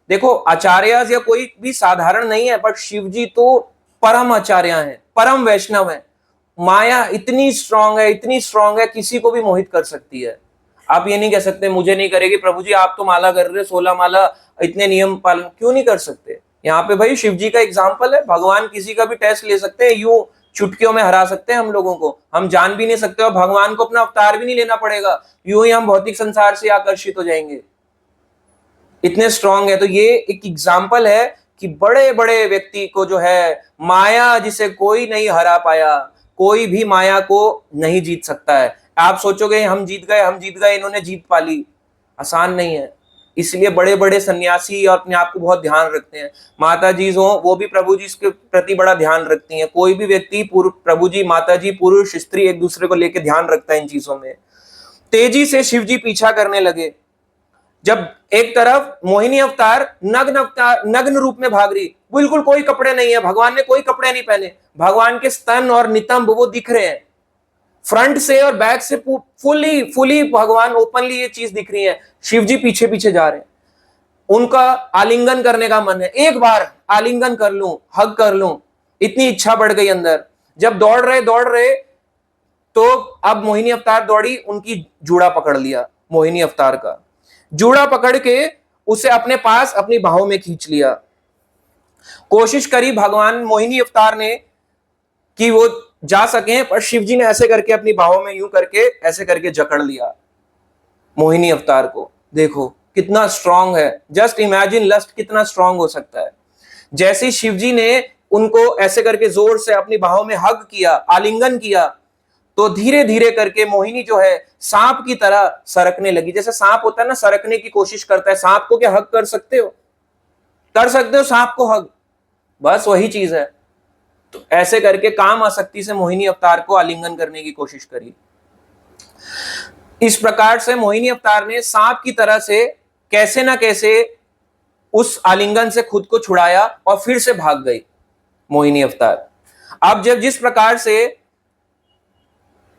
देखो आचार्यस या कोई भी साधारण नहीं है, बट शिव जी तो परम आचार्य हैं, परम वैष्णव हैं। माया इतनी स्ट्रांग है, इतनी स्ट्रांग है, किसी को भी मोहित कर सकती है। आप ये नहीं कह सकते मुझे नहीं करेगी। प्रभु जी आप तो माला कर रहे, 16 माला, इतने नियम पालन क्यों नहीं कर सकते? यहाँ पे भाई शिव जी का एग्जाम्पल है। भगवान किसी का भी टेस्ट ले सकते हैं, यूं चुटकियों में हरा सकते हैं हम लोगों को। हम जान भी नहीं सकते और भगवान को अपना अवतार भी नहीं लेना पड़ेगा, यूं ही हम भौतिक संसार से आकर्षित हो जाएंगे, इतने स्ट्रांग है। तो ये एक एग्जाम्पल है कि बड़े बड़े व्यक्ति को जो है माया जिसे कोई नहीं हरा पाया, कोई भी माया को नहीं जीत सकता है। आप सोचोगे हम जीत गए, इन्होंने जीत पा ली, आसान नहीं है। इसलिए बड़े बड़े सन्यासी और अपने आप को बहुत ध्यान रखते हैं। माता जी हो वो भी प्रभु जी के प्रति बड़ा ध्यान रखती हैं। कोई भी व्यक्ति प्रभु जी, माता जी, पुरुष स्त्री एक दूसरे को लेकर ध्यान रखता है इन चीजों में। तेजी से शिव जी पीछा करने लगे। जब एक तरफ मोहिनी अवतार नग्न रूप में भाग रही, बिल्कुल कोई कपड़े नहीं है, भगवान ने कोई कपड़े नहीं पहने, भगवान के स्तन और नितंब वो दिख रहे हैं फ्रंट से और बैक से, फुली भगवान ओपनली ये चीज दिख रही है। शिव जी पीछे पीछे जा रहे हैं, उनका आलिंगन करने का मन है, एक बार आलिंगन कर लूं, हग कर लूं, इतनी इच्छा बढ़ गई अंदर। जब दौड़ रहे तो अब मोहिनी अवतार दौड़ी, उनकी जूड़ा पकड़ लिया, मोहिनी अवतार का जूड़ा पकड़ के उसे अपने पास अपनी बाहों में खींच लिया। कोशिश करी भगवान मोहिनी अवतार ने कि वो जा सके, पर शिव जी ने ऐसे करके अपनी बाहों में यूं करके ऐसे करके जकड़ लिया मोहिनी अवतार को। देखो कितना स्ट्रांग है, जस्ट इमेजिन लस्ट कितना स्ट्रांग हो सकता है। जैसे ही शिव जी ने उनको ऐसे करके जोर से अपनी बाहों में हग किया, आलिंगन किया, तो धीरे धीरे करके मोहिनी जो है सांप की तरह सरकने लगी। जैसे सांप होता है ना, सरकने की कोशिश करता है। सांप को क्या हग कर सकते हो? कर सकते हो सांप को हग, बस वही चीज है। तो ऐसे करके काम आसक्ति से मोहिनी अवतार को आलिंगन करने की कोशिश करी। इस प्रकार से मोहिनी अवतार ने सांप की तरह से कैसे ना कैसे उस आलिंगन से खुद को छुड़ाया और फिर से भाग गई मोहिनी अवतार। अब जब जिस प्रकार से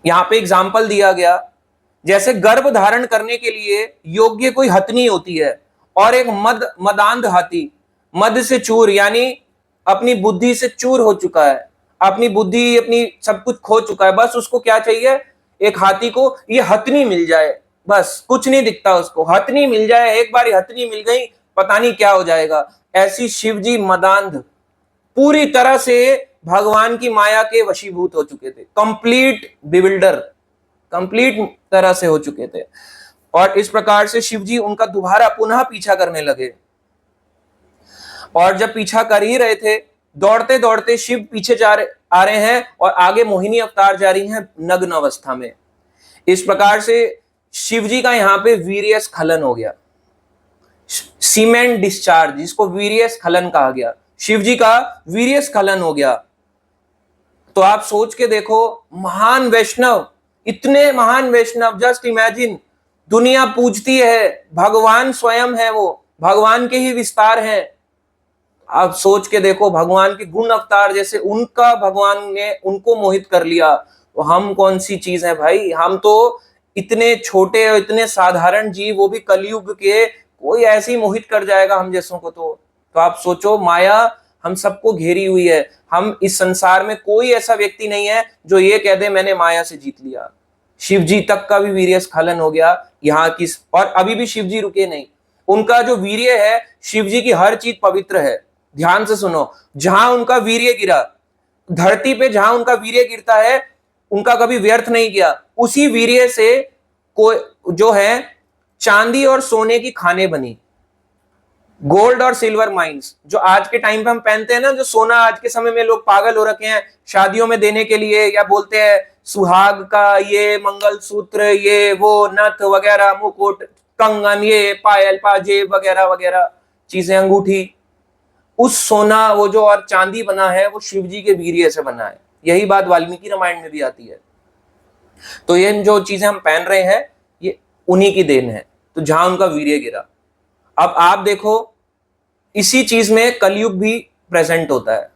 यहां पे एग्जाम्पल दिया गया, जैसे गर्भ धारण करने के लिए योग्य कोई हथनी होती है और एक मदांध हाथी, मद से चूर यानी अपनी बुद्धि से चूर हो चुका है, अपनी बुद्धि अपनी सब कुछ खो चुका है, बस उसको क्या चाहिए, एक हाथी को ये हथनी मिल जाए, बस कुछ नहीं दिखता उसको, हथनी मिल जाए, एक बार हथनी मिल गई पता नहीं क्या हो जाएगा। ऐसी शिवजी मदांध पूरी तरह से भगवान की माया के वशीभूत हो चुके थे, कंप्लीट बिविल्डर, कंप्लीट तरह से हो चुके थे। और इस प्रकार से शिवजी उनका दोबारा पुनः पीछा करने लगे। और जब पीछा कर ही रहे थे, दौड़ते दौड़ते शिव पीछे आ रहे हैं और आगे मोहिनी अवतार जा रही हैं नग्न अवस्था में। इस प्रकार से शिवजी का यहां पे वीर्य स्खलन हो गया, सीमेंट डिस्चार्ज, जिसको वीर्य स्खलन कहा गया। शिवजी का वीर्य स्खलन हो गया। तो आप सोच के देखो, महान वैष्णव, इतने महान वैष्णव, जस्ट इमेजिन, दुनिया पूजती है, भगवान स्वयं है, वो भगवान के ही विस्तार हैं। आप सोच के देखो, भगवान के गुण अवतार जैसे उनका भगवान ने उनको मोहित कर लिया, तो हम कौन सी चीज है भाई? हम तो इतने छोटे और इतने साधारण जीव, वो भी कलयुग के, कोई ऐसी मोहित कर जाएगा हम जैसों को। तो आप सोचो, माया हम सबको घेरी हुई है। हम इस संसार में कोई ऐसा व्यक्ति नहीं है जो ये कह दे मैंने माया से जीत लिया। शिव जी तक का भी वीर्य स्खलन हो गया यहाँ की, और अभी भी शिव जी रुके नहीं। उनका जो वीर्य है, शिव जी की हर चीज पवित्र है। ध्यान से सुनो, जहां उनका वीर्य गिरा, धरती पे जहां उनका वीर्य गिरता है, उनका कभी व्यर्थ नहीं किया। उसी वीर्य से कोई जो है चांदी और सोने की खानें बनी, गोल्ड और सिल्वर माइंस। जो आज के टाइम पे हम पहनते हैं ना, जो सोना आज के समय में लोग पागल हो रखे हैं शादियों में देने के लिए, या बोलते हैं सुहाग का ये मंगलसूत्र, ये वो नथ वगैरह, मुकुट, कंगन, ये पायल, पाजेब वगैरह वगैरह चीजें, अंगूठी, उस सोना वो जो और चांदी बना है वो शिव जी के वीर्य से बना है। यही बात वाल्मीकि रामायण में भी आती है। तो ये जो चीजें हम पहन रहे हैं ये उन्हीं की देन है, तो जहां उनका वीर्य गिरा। अब आप देखो, इसी चीज में कलयुग भी प्रेजेंट होता है।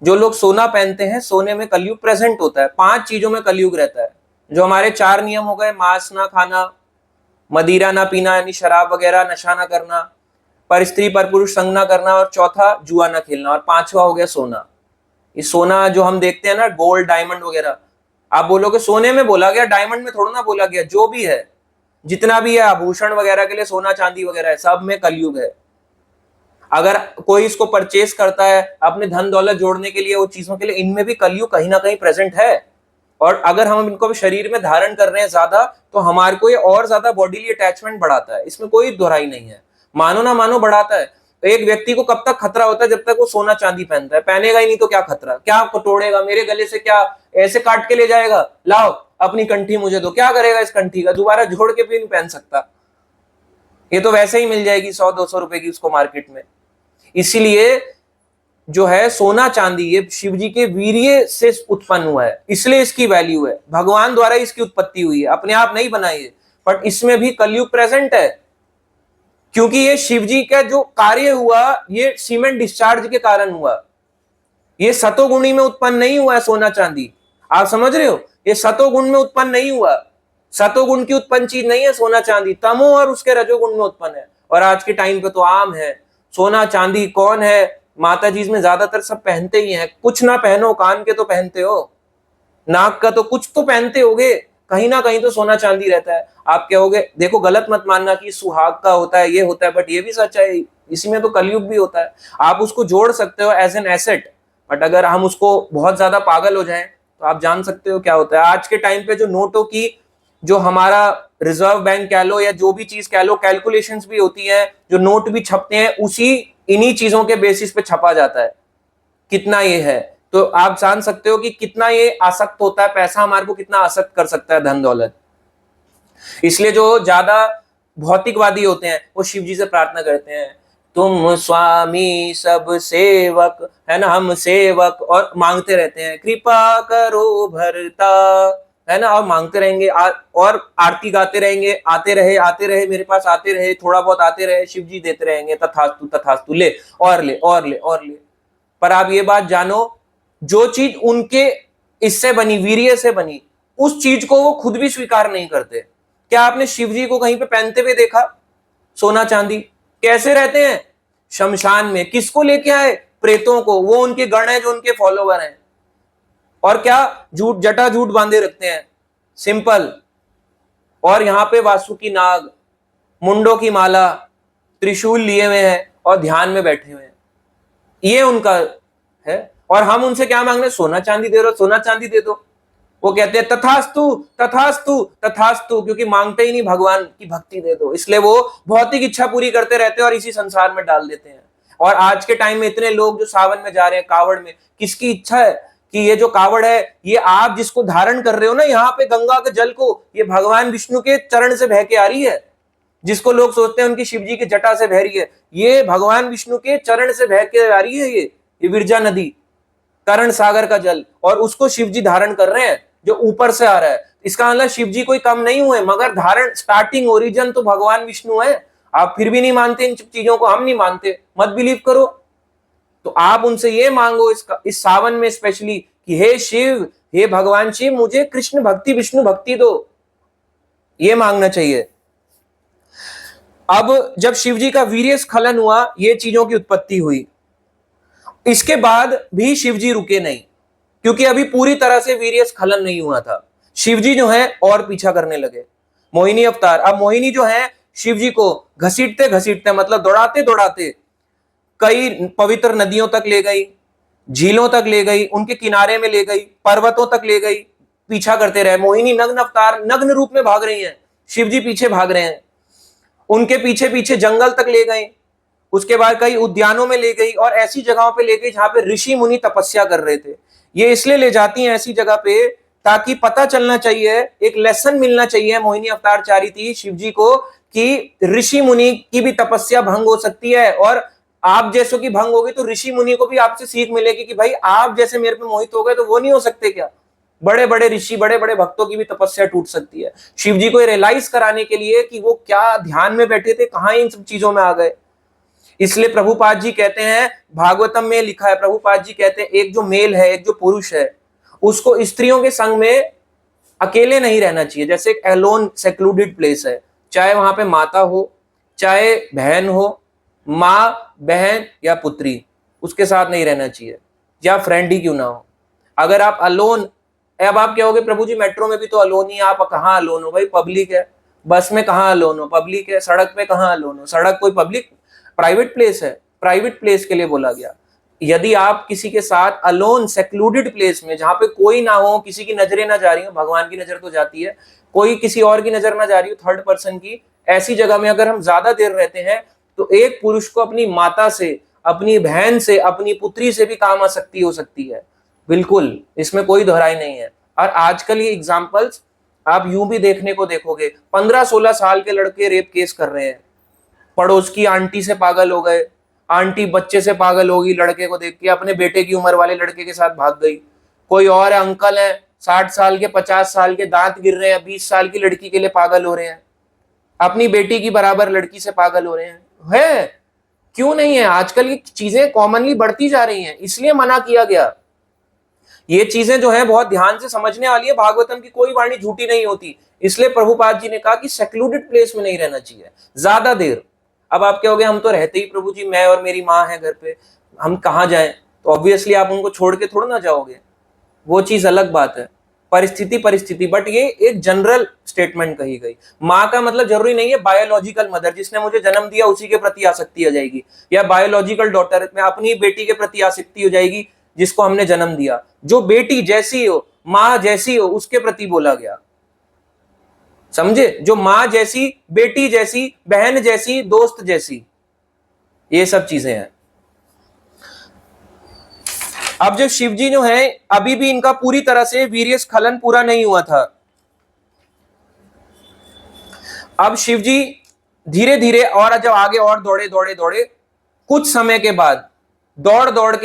जो लोग सोना पहनते हैं, सोने में कलयुग प्रेजेंट होता है। 5 चीजों में कलयुग रहता है। जो हमारे 4 नियम हो गए, मांस ना खाना, मदिरा ना पीना यानी शराब वगैरह, नशा ना करना, पर स्त्री पर पुरुष संग ना करना, और चौथा जुआ ना खेलना, और 5वां हो गया सोना। ये सोना जो हम देखते हैं ना, गोल्ड डायमंड वगैरह, आप बोलोगे सोने में बोला गया, डायमंड में थोड़ा ना बोला गया। जो भी है, जितना भी है आभूषण वगैरह के लिए सोना चांदी वगैरह है, सब में कलयुग है। अगर कोई इसको परचेस करता है अपने धन दौलत जोड़ने के लिए, वो चीजों के लिए, इनमें भी कलयुग कहीं ना कहीं प्रेजेंट है। और अगर हम इनको शरीर में धारण कर रहे हैं ज्यादा, तो हमारे को ये और ज्यादा बॉडीली अटैचमेंट बढ़ाता है, इसमें कोई दोहराई नहीं है। मानो ना मानो बढ़ाता है। तो एक व्यक्ति को कब तक खतरा होता है? जब तक वो सोना चांदी पहनता है। पहनेगा ही नहीं तो क्या खतरा? क्या तोड़ेगा? मेरे गले से क्या ऐसे काट के ले जाएगा? लाओ अपनी कंठी मुझे दो। क्या करेगा इस कंठी का? दोबारा जोड़ के भी नहीं पहन सकता। ये तो वैसे ही मिल जाएगी 100-200 रुपए की उसको मार्केट में। इसीलिए जो है सोना चांदी, ये शिव जी के वीर्य से उत्पन्न हुआ है, इसलिए इसकी वैल्यू है। भगवान द्वारा इसकी उत्पत्ति हुई है, अपने आप नहीं बनाई है। बट इसमें भी कलयुग प्रेजेंट है, क्योंकि ये शिव जी का जो कार्य हुआ, ये सीमेंट डिस्चार्ज के कारण हुआ। ये सतोगुणी में उत्पन्न नहीं हुआ है सोना चांदी। आप समझ रहे हो? ये सतोगुण में उत्पन्न नहीं हुआ। सतोगुण की उत्पन्न चीज नहीं है सोना चांदी, तमो और उसके रजोगुण में उत्पन्न है। और आज के टाइम पे तो आम है सोना चांदी। कौन है? माता जी में ज्यादातर सब पहनते ही हैं। कुछ ना पहनो, कान के तो पहनते हो, नाक का तो कुछ तो पहनते होगे, कहीं ना कहीं तो सोना चांदी रहता है। आप कहोगे, देखो गलत मत मानना कि सुहाग का होता है, ये होता है, बट ये भी सच है, इसी में तो कलयुग भी होता है। आप उसको जोड़ सकते हो एज एन एसेट, बट अगर हम उसको बहुत ज्यादा पागल हो जाएं तो आप जान सकते हो क्या होता है। आज के टाइम पे जो नोटों की, जो हमारा रिजर्व बैंक कह लो या जो भी चीज कह लो, कैलकुलेशंस भी होती है, जो नोट भी छपते हैं, उसी इन्हीं चीजों के बेसिस पे छपा जाता है कितना ये है। तो आप जान सकते हो कि कितना ये आसक्त होता है, पैसा हमारे को कितना आसक्त कर सकता है, धन दौलत। इसलिए जो ज्यादा भौतिकवादी होते हैं वो शिव जी से प्रार्थना करते हैं, तुम स्वामी सब सेवक, है ना, हम सेवक, और मांगते रहते हैं कृपा करो भरता, है ना, और मांगते रहेंगे और आरती गाते रहेंगे, आते रहे मेरे पास, आते रहे, थोड़ा बहुत आते रहे, शिव जी देते रहेंगे, तथास्तु तथास्तु, ले और ले और ले और ले। पर आप ये बात जानो, जो चीज उनके इससे बनी, वीर्य से बनी, उस चीज को वो खुद भी स्वीकार नहीं करते। क्या आपने शिव जी को कहीं पे पहनते हुए देखा सोना चांदी? कैसे रहते हैं? शमशान में। किसको लेके आए? प्रेतों को। वो उनके गण है जो उनके फॉलोवर हैं। और क्या झूठ, जटा झूठ बांधे रखते हैं, सिंपल। और यहां पे वासुकी नाग, मुंडों की माला, त्रिशूल लिए हुए हैं और ध्यान में बैठे हुए हैं, ये उनका है। और हम उनसे क्या मांग रहे हैं? सोना चांदी दे दो, सोना चांदी दे दो। वो कहते हैं तथास्तु तथास्तु तथास्तु, क्योंकि मांगते ही नहीं, भगवान की भक्ति दे दो। इसलिए वो भौतिक इच्छा पूरी करते रहते हैं और इसी संसार में डाल देते हैं। और आज के टाइम में इतने लोग जो सावन में जा रहे हैं कावड़ में, किसकी इच्छा है कि ये जो कावड़ है, ये आप जिसको धारण कर रहे हो ना यहाँ पे गंगा के जल को, ये भगवान विष्णु के चरण से बह के आ रही है। जिसको लोग सोचते हैं उनकी शिव जी की जटा से बह रही है, ये भगवान विष्णु के चरण से बह के आ रही है। ये विरजा नदी, करण सागर का जल, और उसको शिव जी धारण कर रहे हैं, जो ऊपर से आ रहा है। इसका मतलब शिव जी कोई कम नहीं हुए, मगर धारण, स्टार्टिंग, ओरिजिन तो भगवान विष्णु है। आप फिर भी नहीं मानते इन चीजों को, हम नहीं मानते, मत बिलीव करो। तो आप उनसे ये मांगो इस सावन में स्पेशली कि हे शिव, हे भगवान शिव, मुझे कृष्ण भक्ति, विष्णु भक्ति दो। ये मांगना चाहिए। अब जब शिव जी का वीर्य स्खलन हुआ, ये चीजों की उत्पत्ति हुई, इसके बाद भी शिव जी रुके नहीं, क्योंकि अभी पूरी तरह से वीर्य स्खलन नहीं हुआ था। शिव जी जो है और पीछा करने लगे, मोहिनी अवतार। अब मोहिनी जो है शिव जी को घसीटते घसीटते, मतलब दौड़ाते दौड़ाते कई पवित्र नदियों तक ले गई, झीलों तक ले गई, उनके किनारे में ले गई, पर्वतों तक ले गई, पीछा करते रहे। मोहिनी नग्न अवतार नग्न रूप में भाग रही हैं, शिव जी पीछे भाग रहे हैं, उनके पीछे पीछे जंगल तक ले गए, उसके बाद कई उद्यानों में ले गई और ऐसी जगहों पे ले गई जहां पे ऋषि मुनि तपस्या कर रहे थे। ये इसलिए ले जाती हैं ऐसी जगह पे ताकि पता चलना चाहिए, एक लेसन मिलना चाहिए मोहिनी अवतार चारी थी शिव जी को कि ऋषि मुनि की भी तपस्या भंग हो सकती है और आप जैसों की भंग होगी तो ऋषि मुनि को भी आपसे सीख मिलेगी कि भाई आप जैसे मेरे पे मोहित हो गए तो वो नहीं हो सकते क्या, बड़े बड़े ऋषि बड़े बड़े भक्तों की भी तपस्या टूट सकती है। शिव जी को रियलाइज कराने के लिए कि वो क्या ध्यान में बैठे थे, कहां इन सब चीजों में आ गए। इसलिए प्रभुपाद जी कहते हैं, भागवतम में लिखा है, प्रभुपाद जी कहते हैं एक जो मेल है, एक जो पुरुष है, उसको स्त्रियों के संग में अकेले नहीं रहना चाहिए। जैसे एक एलोन सेक्लूडेड प्लेस है, चाहे वहां पे माता हो, चाहे बहन हो, माँ बहन या पुत्री, उसके साथ नहीं रहना चाहिए, या फ्रेंड ही क्यों ना हो। अगर आप अलोन, अब आप क्या होगे, प्रभु जी मेट्रो में भी तो अलोन ही, आप कहाँ अलोन हो भाई, पब्लिक है। बस में कहाँ अलोन हो, पब्लिक है। सड़क पे कहाँ अलोन हो, सड़क कोई पब्लिक, प्राइवेट प्लेस है, प्राइवेट प्लेस के लिए बोला गया। यदि आप किसी के साथ अलोन सेक्लूडेड प्लेस में, जहां पे कोई ना हो, किसी की नजरें ना जा रही हो, भगवान की नजर तो जाती है, कोई किसी और की नजर ना जा रही हो, थर्ड पर्सन की, ऐसी जगह में अगर हम ज्यादा देर रहते हैं तो एक पुरुष को अपनी माता से, अपनी बहन से, अपनी पुत्री से भी काम आसक्ति हो सकती है। बिल्कुल, इसमें कोई दोहराई नहीं है। और आजकल ये एग्जाम्पल्स आप यूं भी देखने को देखोगे, 15-16 साल के लड़के रेप केस कर रहे हैं, पड़ोस की आंटी से पागल हो गए, आंटी बच्चे से पागल होगी, लड़के को देख के अपने बेटे की उम्र वाले लड़के के साथ भाग गई। कोई और है, अंकल है 60 साल के, 50 साल के, दांत गिर रहे हैं, 20 साल की लड़की के लिए पागल हो रहे हैं, अपनी बेटी की बराबर लड़की से पागल हो रहे हैं। है क्यों नहीं है, आजकल ये चीजें कॉमनली बढ़ती जा रही हैं, इसलिए मना किया गया। ये चीजें जो है बहुत ध्यान से समझने वाली है, भागवतम की कोई वाणी झूठी नहीं होती। इसलिए प्रभुपाद जी ने कहा कि सेक्लूडेड प्लेस में नहीं रहना चाहिए ज्यादा देर। अब आप क्या हो गए, हम तो रहते ही प्रभु जी, मैं और मेरी माँ है घर पे, हम कहाँ जाएं, तो ऑब्वियसली आप उनको छोड़ के थोड़ा ना जाओगे, वो चीज अलग बात है, परिस्थिति परिस्थिति। बट ये एक जनरल स्टेटमेंट कही गई। माँ का मतलब जरूरी नहीं है बायोलॉजिकल मदर, जिसने मुझे जन्म दिया उसी के प्रति आसक्ति हो जाएगी, या बायोलॉजिकल डॉटर में अपनी बेटी के प्रति आसक्ति हो जाएगी जिसको हमने जन्म दिया। जो बेटी जैसी हो, माँ जैसी हो, उसके प्रति बोला गया, समझे? जो माँ जैसी, बेटी जैसी, बहन जैसी, दोस्त जैसी, ये सब चीजें हैं। अब जब शिव जी जो है, अभी भी इनका पूरी तरह से वीर्य स्खलन पूरा नहीं हुआ था। अब शिव जी धीरे धीरे और जब आगे और दौड़े दौड़े दौड़े, कुछ समय के बाद दौड़ दौड़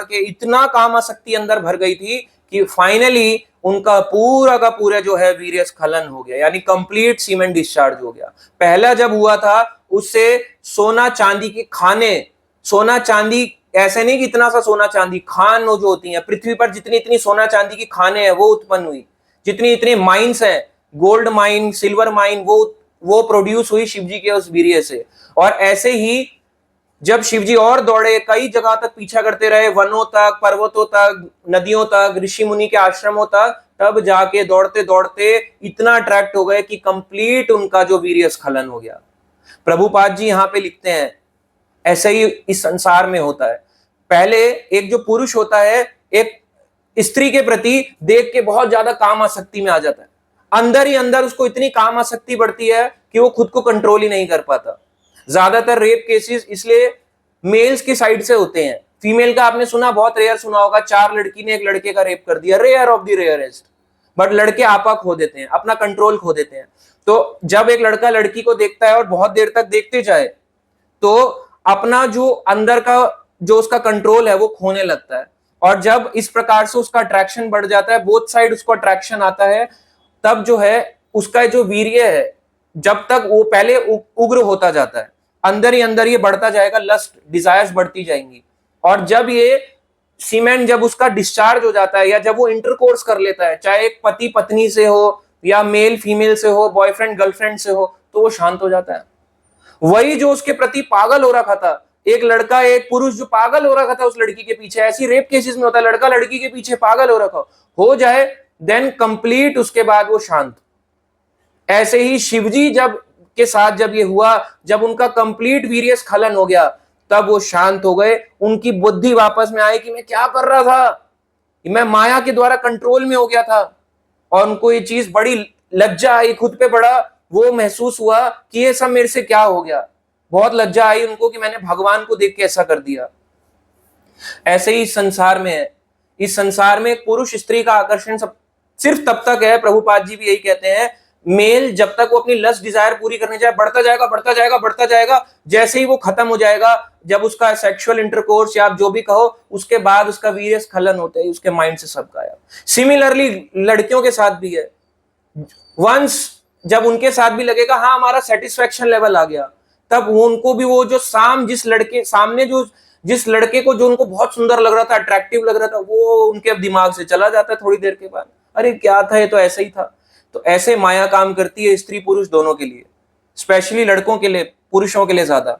के इतना कामासक्ति अंदर भर गई थी कि फाइनली उनका पूरा का पूरा जो है वीर्य स्खलन हो गया, यानी कंप्लीट सीमेन डिस्चार्ज हो गया। पहला जब हुआ था उससे सोना चांदी के खाने, सोना चांदी ऐसे नहीं कि इतना सा सोना चांदी, खान जो होती है पृथ्वी पर, जितनी इतनी सोना चांदी की खाने हैं वो उत्पन्न हुई, जितनी इतनी माइंस हैं, गोल्ड माइन, सिल्वर माइन, वो प्रोड्यूस हुई शिव जी के उस वीर्य से। और ऐसे ही जब शिवजी और दौड़े, कई जगह तक पीछा करते रहे, वनों तक, पर्वतों तक, नदियों तक, ऋषि मुनि के आश्रमों तक, तब जाके दौड़ते दौड़ते इतना अट्रैक्ट हो गए कि कंप्लीट उनका जो वीर्य स्खलन हो गया। प्रभुपाद जी यहाँ पे लिखते हैं, ऐसे ही इस संसार में होता है। पहले एक जो पुरुष होता है, एक स्त्री के प्रति देख के बहुत ज्यादा काम आसक्ति में आ जाता है, अंदर ही अंदर उसको इतनी काम आसक्ति बढ़ती है कि वो खुद को कंट्रोल ही नहीं कर पाता। ज्यादातर रेप केसेस इसलिए मेल्स की साइड से होते हैं। फीमेल का आपने सुना, बहुत रेयर सुना होगा, 4 लड़की ने एक लड़के का रेप कर दिया, rare of the rarest. But लड़के आपा खो देते हैं, अपना कंट्रोल खो देते हैं। तो जब एक लड़का लड़की को देखता है और बहुत देर तक देखते जाए तो अपना जो अंदर का जो उसका कंट्रोल है वो खोने लगता है। और जब इस प्रकार से उसका अट्रैक्शन बढ़ जाता है, बोथ साइड उसको अट्रैक्शन आता है, तब जो है उसका जो वीर्य है, जब तक वो पहले उग्र होता जाता है, अंदर ही अंदर ये बढ़ता जाएगा, लस्ट डिजायर्स बढ़ती जाएंगी। और जब ये सीमेंट जब उसका डिस्चार्ज हो जाता है, या जब वो इंटरकोर्स कर लेता है, चाहे एक पति पत्नी से हो या मेल फीमेल से हो, बॉयफ्रेंड गर्लफ्रेंड से हो, तो वो शांत हो जाता है। वही जो उसके प्रति पागल हो रखा था, एक लड़का एक पुरुष जो पागल हो रखा था उस लड़की के पीछे, ऐसी रेप केसेस में होता है, लड़का लड़की के पीछे पागल हो रखा हो जाए, देन कंप्लीट उसके बाद वो शांत। ऐसे ही शिवजी जब ये हुआ, जब उनका कंप्लीट वीर्य स्खलन हो गया, तब वो शांत हो गए। उनकी बुद्धि वापस में आई कि मैं क्या कर रहा था, मैं माया के द्वारा कंट्रोल में हो गया था। और उनको ये चीज बड़ी लज्जा आई, खुद पे बड़ा वो महसूस हुआ कि ये सब मेरे से क्या हो गया। बहुत लज्जा आई उनको कि मैंने भगवान को देख के ऐसा कर दिया। ऐसे ही इस संसार में है, इस संसार में पुरुष स्त्री का आकर्षण सिर्फ तब तक है, प्रभुपाद जी भी यही कहते हैं, मेल जब तक वो अपनी लस्ट डिजायर पूरी करने जाए बढ़ता जाएगा बढ़ता जाएगा बढ़ता जाएगा। जैसे ही वो खत्म हो जाएगा, जब उसका सेक्सुअल इंटरकोर्स या आप जो भी कहो, उसके बाद उसका वीर्य स्खलन होता है, उसके माइंड से सब गायब। सिमिलरली लड़कियों के साथ भी है, वंस जब उनके साथ भी लगेगा हाँ हमारा सेटिस्फेक्शन लेवल आ गया, तब उनको भी वो जो जिस लड़के को जो उनको बहुत सुंदर लग रहा था, अट्रैक्टिव लग रहा था, वो उनके अब दिमाग से चला जाता है थोड़ी देर के बाद। अरे क्या था, ये तो ऐसा ही था। तो ऐसे माया काम करती है स्त्री पुरुष दोनों के लिए, स्पेशली लड़कों के लिए, पुरुषों के लिए ज्यादा।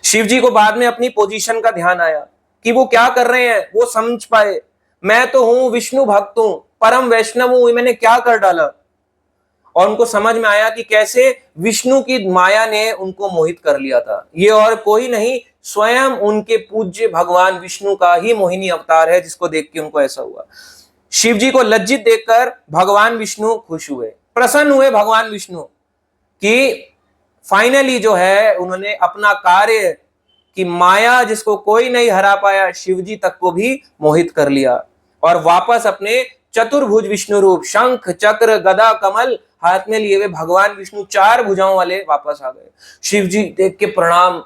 शिव जी को बाद में अपनी पोजीशन का ध्यान आया कि वो क्या कर रहे हैं, वो समझ पाए मैं तो हूं विष्णु भक्त हूं, परम वैष्णव हूं, मैंने क्या कर डाला। और उनको समझ में आया कि कैसे विष्णु की माया ने उनको मोहित कर लिया था। ये और कोई नहीं, स्वयं उनके पूज्य भगवान विष्णु का ही मोहिनी अवतार है, जिसको देख के उनको ऐसा हुआ। शिव जी को लज्जित देखकर भगवान विष्णु खुश हुए, प्रसन्न हुए भगवान विष्णु कि फाइनली जो है उन्होंने अपना कार्य कि माया जिसको कोई नहीं हरा पाया, शिव जी तक को भी मोहित कर लिया। और वापस अपने चतुर्भुज विष्णु रूप, शंख चक्र गदा कमल हाथ में लिए हुए भगवान विष्णु 4 भुजाओं वाले वापस आ गए। शिव जी देख के प्रणाम,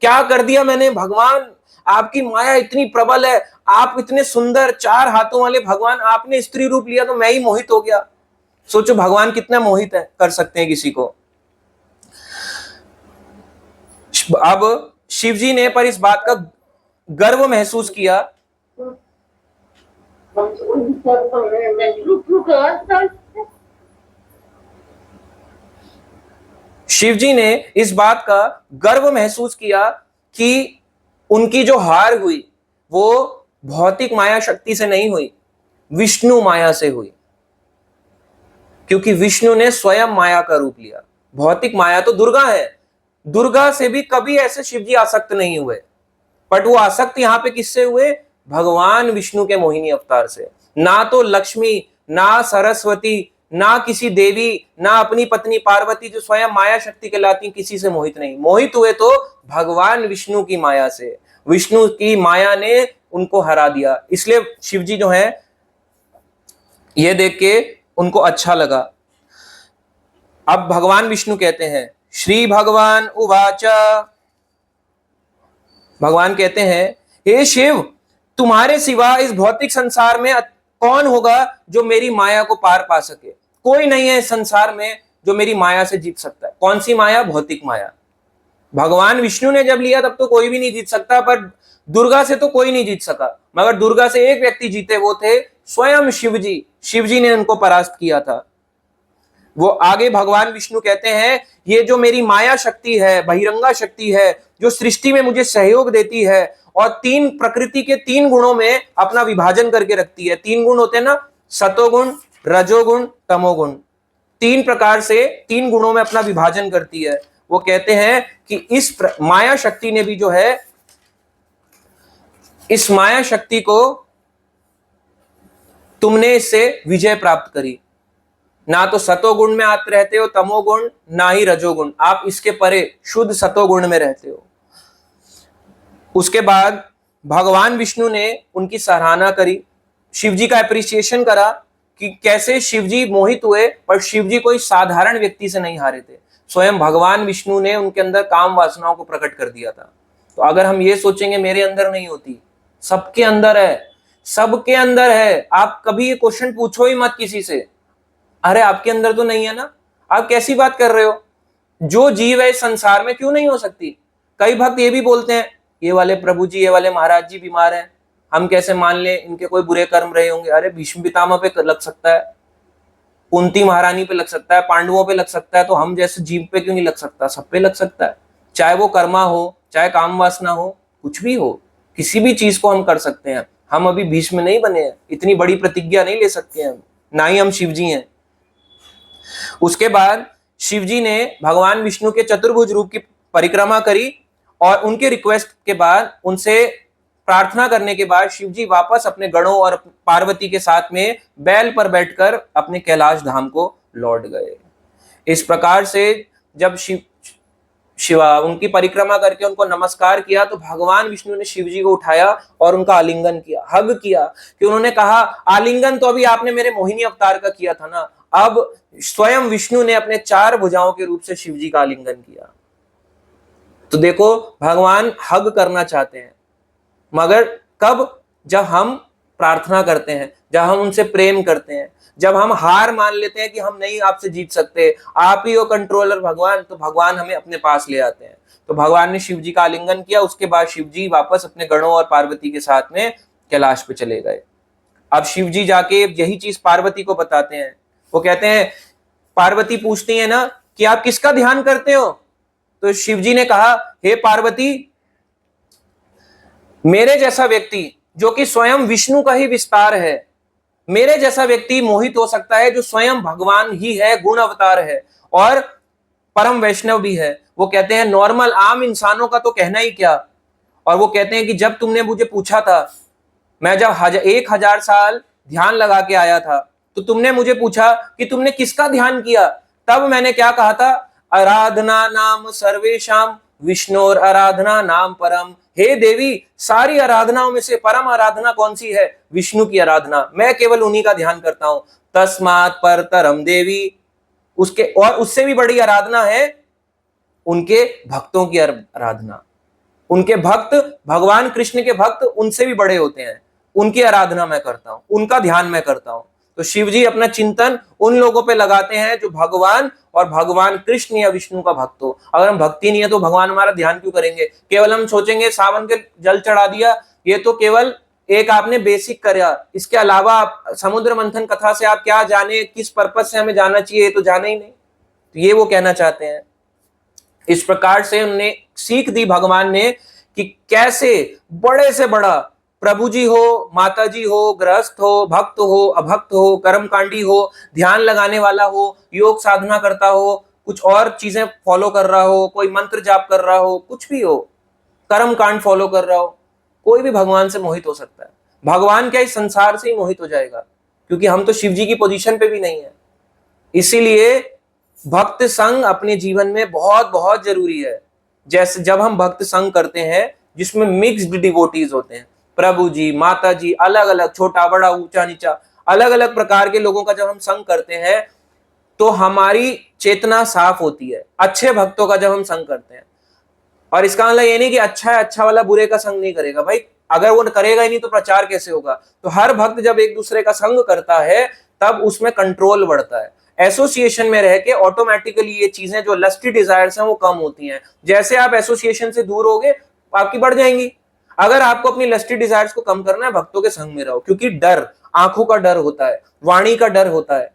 क्या कर दिया मैंने भगवान, आपकी माया इतनी प्रबल है, आप इतने सुंदर 4 हाथों वाले भगवान, आपने स्त्री रूप लिया तो मैं ही मोहित हो गया। सोचो भगवान कितना मोहित है, कर सकते हैं किसी को। अब शिव जी ने पर इस बात का गर्व महसूस किया। शिव जी ने इस बात का गर्व महसूस किया कि उनकी जो हार हुई वो भौतिक माया शक्ति से नहीं हुई, विष्णु माया से हुई। क्योंकि विष्णु ने स्वयं माया का रूप लिया। भौतिक माया तो दुर्गा है, दुर्गा से भी कभी ऐसे शिव जी आसक्त नहीं हुए, बट वो आसक्त यहां पे किससे हुए, भगवान विष्णु के मोहिनी अवतार से। ना तो लक्ष्मी, ना सरस्वती, ना किसी देवी, ना अपनी पत्नी पार्वती जो स्वयं माया शक्ति कहलाती, किसी से मोहित नहीं। मोहित हुए तो भगवान विष्णु की माया से, विष्णु की माया ने उनको हरा दिया। इसलिए शिव जी जो है ये देख के उनको अच्छा लगा। अब भगवान विष्णु कहते हैं, श्री भगवान उवाचा, भगवान कहते हैं हे शिव, तुम्हारे सिवा इस भौतिक संसार में कौन होगा जो मेरी माया को पार पा सके। कोई नहीं है इस संसार में जो मेरी माया से जीत सकता है। कौन सी माया, भौतिक माया। भगवान विष्णु ने जब लिया तब तो कोई भी नहीं जीत सकता, पर दुर्गा से तो कोई नहीं जीत सका, मगर दुर्गा से एक व्यक्ति जीते, वो थे स्वयं शिव जी। शिव जी ने उनको परास्त किया था। वो आगे भगवान विष्णु कहते हैं, ये जो मेरी माया शक्ति है, बहिरंगा शक्ति है, जो सृष्टि में मुझे सहयोग देती है और 3 प्रकृति के 3 गुणों में अपना विभाजन करके रखती है। 3 गुण होते हैं ना, सतोगुण, रजोगुण, तमोगुण। 3 प्रकार से 3 गुणों में अपना विभाजन करती है। वो कहते हैं कि इस माया शक्ति ने भी जो है, इस माया शक्ति को तुमने इससे विजय प्राप्त करी। ना तो सतोगुण में आप रहते हो, तमोगुण, ना ही रजोगुण, आप इसके परे शुद्ध सतोगुण में रहते हो। उसके बाद भगवान विष्णु ने उनकी सराहना करी, शिवजी का एप्रिसिएशन करा कि कैसे शिवजी मोहित हुए, पर शिवजी कोई साधारण व्यक्ति से नहीं हारे थे। स्वयं भगवान विष्णु ने उनके अंदर काम वासनाओं को प्रकट कर दिया था। तो अगर हम ये सोचेंगे मेरे अंदर नहीं होती, सबके अंदर है, सबके अंदर है। आप कभी ये क्वेश्चन पूछो ही मत किसी से, अरे आपके अंदर तो नहीं है ना, आप कैसी बात कर रहे हो, जो जीव है इस संसार में क्यों नहीं हो सकती। कई भक्त ये भी बोलते हैं, ये वाले प्रभु जी, ये वाले महाराज जी बीमार हैं, हम कैसे मान ले, इनके कोई बुरे कर्म रहे होंगे। अरे भीष्म पितामह पे लग सकता है, कुंती महारानी पे लग सकता है, पांडवों पे लग सकता है, तो हम जैसे जीव पे क्यों नहीं लग सकता, सब पे लग सकता है। चाहे वो कर्मा हो, चाहे काम वासना हो, कुछ भी हो, किसी भी चीज को हम कर सकते हैं। हम अभी भीष्म नहीं बने हैं, इतनी बड़ी प्रतिज्ञा नहीं ले सकते हम, ना ही हम शिव जी हैं। उसके बाद शिव जी ने भगवान विष्णु के चतुर्भुज रूप की परिक्रमा करी और उनके रिक्वेस्ट के बाद, उनसे प्रार्थना करने के बाद शिव जी वापस अपने गणों और पार्वती के साथ में बैल पर बैठकर अपने कैलाश धाम को लौट गए। इस प्रकार से जब शिवा उनकी परिक्रमा करके उनको नमस्कार किया तो भगवान विष्णु ने शिव जी को उठाया और उनका आलिंगन किया, हग किया, कि उन्होंने कहा आलिंगन तो अभी आपने मेरे मोहिनी अवतार का किया था ना, अब स्वयं विष्णु ने अपने 4 भुजाओं के रूप से शिव जी का आलिंगन किया। तो देखो, भगवान हग करना चाहते हैं, मगर कब? जब हम प्रार्थना करते हैं, जब हम उनसे प्रेम करते हैं, जब हम हार मान लेते हैं कि हम नहीं आपसे जीत सकते, आप ही हो कंट्रोलर भगवान, तो भगवान हमें अपने पास ले आते हैं। तो भगवान ने शिव जी का आलिंगन किया, उसके बाद शिव जी वापस अपने गणों और पार्वती के साथ में कैलाश पे चले गए। अब शिव जी जाके यही चीज पार्वती को बताते हैं। वो कहते हैं, पार्वती पूछती है ना कि आप किसका ध्यान करते हो? तो शिव जी ने कहा, हे पार्वती, मेरे जैसा व्यक्ति जो कि स्वयं विष्णु का ही विस्तार है, मेरे जैसा व्यक्ति मोहित हो सकता है जो स्वयं भगवान ही है, गुण अवतार है और परम वैष्णव भी है। वो कहते हैं नॉर्मल आम इंसानों का तो कहना ही क्या। और वो कहते हैं कि जब तुमने मुझे पूछा था, मैं जब 1000 साल ध्यान लगा के आया था, तो तुमने मुझे पूछा कि तुमने किसका ध्यान किया, तब मैंने क्या कहा था? आराधना नाम सर्वेशाम विष्णुर आराधना नाम परम। हे देवी, सारी आराधनाओं में से परम आराधना कौन सी है? विष्णु की आराधना। मैं केवल उन्हीं का ध्यान करता हूं। तस्मात् परतरम देवी, उसके और उससे भी बड़ी आराधना है उनके भक्तों की आराधना। उनके भक्त, भगवान कृष्ण के भक्त उनसे भी बड़े होते हैं, उनकी आराधना मैं करता हूं, उनका ध्यान मैं करता हूं। तो शिव जी अपना चिंतन उन लोगों पे लगाते हैं जो भगवान और भगवान कृष्ण या विष्णु का भक्त हो। अगर हम भक्ति नहीं है तो भगवान हमारा ध्यान क्यों करेंगे? केवल हम सोचेंगे सावन के जल चढ़ा दिया, ये तो केवल एक आपने बेसिक करा, इसके अलावा आप समुद्र मंथन कथा से आप क्या जाने, किस पर्पस से हमें जाना चाहिए, ये तो जाना ही नहीं। तो ये वो कहना चाहते हैं। इस प्रकार से उन्हें सीख दी भगवान ने कि कैसे बड़े से बड़ा प्रभु जी हो, माता जी हो, गृहस्थ हो, भक्त हो, अभक्त हो, कर्मकांडी हो, ध्यान लगाने वाला हो, योग साधना करता हो, कुछ और चीजें फॉलो कर रहा हो, कोई मंत्र जाप कर रहा हो, कुछ भी हो, कर्म कांड फॉलो कर रहा हो, कोई भी भगवान से मोहित हो सकता है। भगवान क्या इस संसार से ही मोहित हो जाएगा, क्योंकि हम तो शिव जी की पोजीशन पे भी नहीं है। इसीलिए भक्त संग अपने जीवन में बहुत बहुत जरूरी है। जैसे जब हम भक्त संग करते हैं जिसमें मिक्स्ड डिवोटीज होते हैं, प्रभु जी, माता जी, अलग अलग, छोटा बड़ा, ऊंचा नीचा, अलग अलग प्रकार के लोगों का जब हम संग करते हैं तो हमारी चेतना साफ होती है। अच्छे भक्तों का जब हम संग करते हैं, और इसका मतलब ये नहीं कि अच्छा है अच्छा वाला बुरे का संग नहीं करेगा। भाई अगर वो करेगा ही नहीं तो प्रचार कैसे होगा? तो हर भक्त जब एक दूसरे का संग करता है तब उसमें कंट्रोल बढ़ता है। एसोसिएशन में रह के ऑटोमेटिकली ये चीजें जो लस्टी डिजायर्स हैं वो कम होती हैं। जैसे आप एसोसिएशन से दूर होगे आपकी बढ़ जाएंगी। अगर आपको अपनी लस्टी डिजायर्स को कम करना है, भक्तों के संग में रहो, क्योंकि डर, आंखों का डर होता है, वाणी का डर होता है।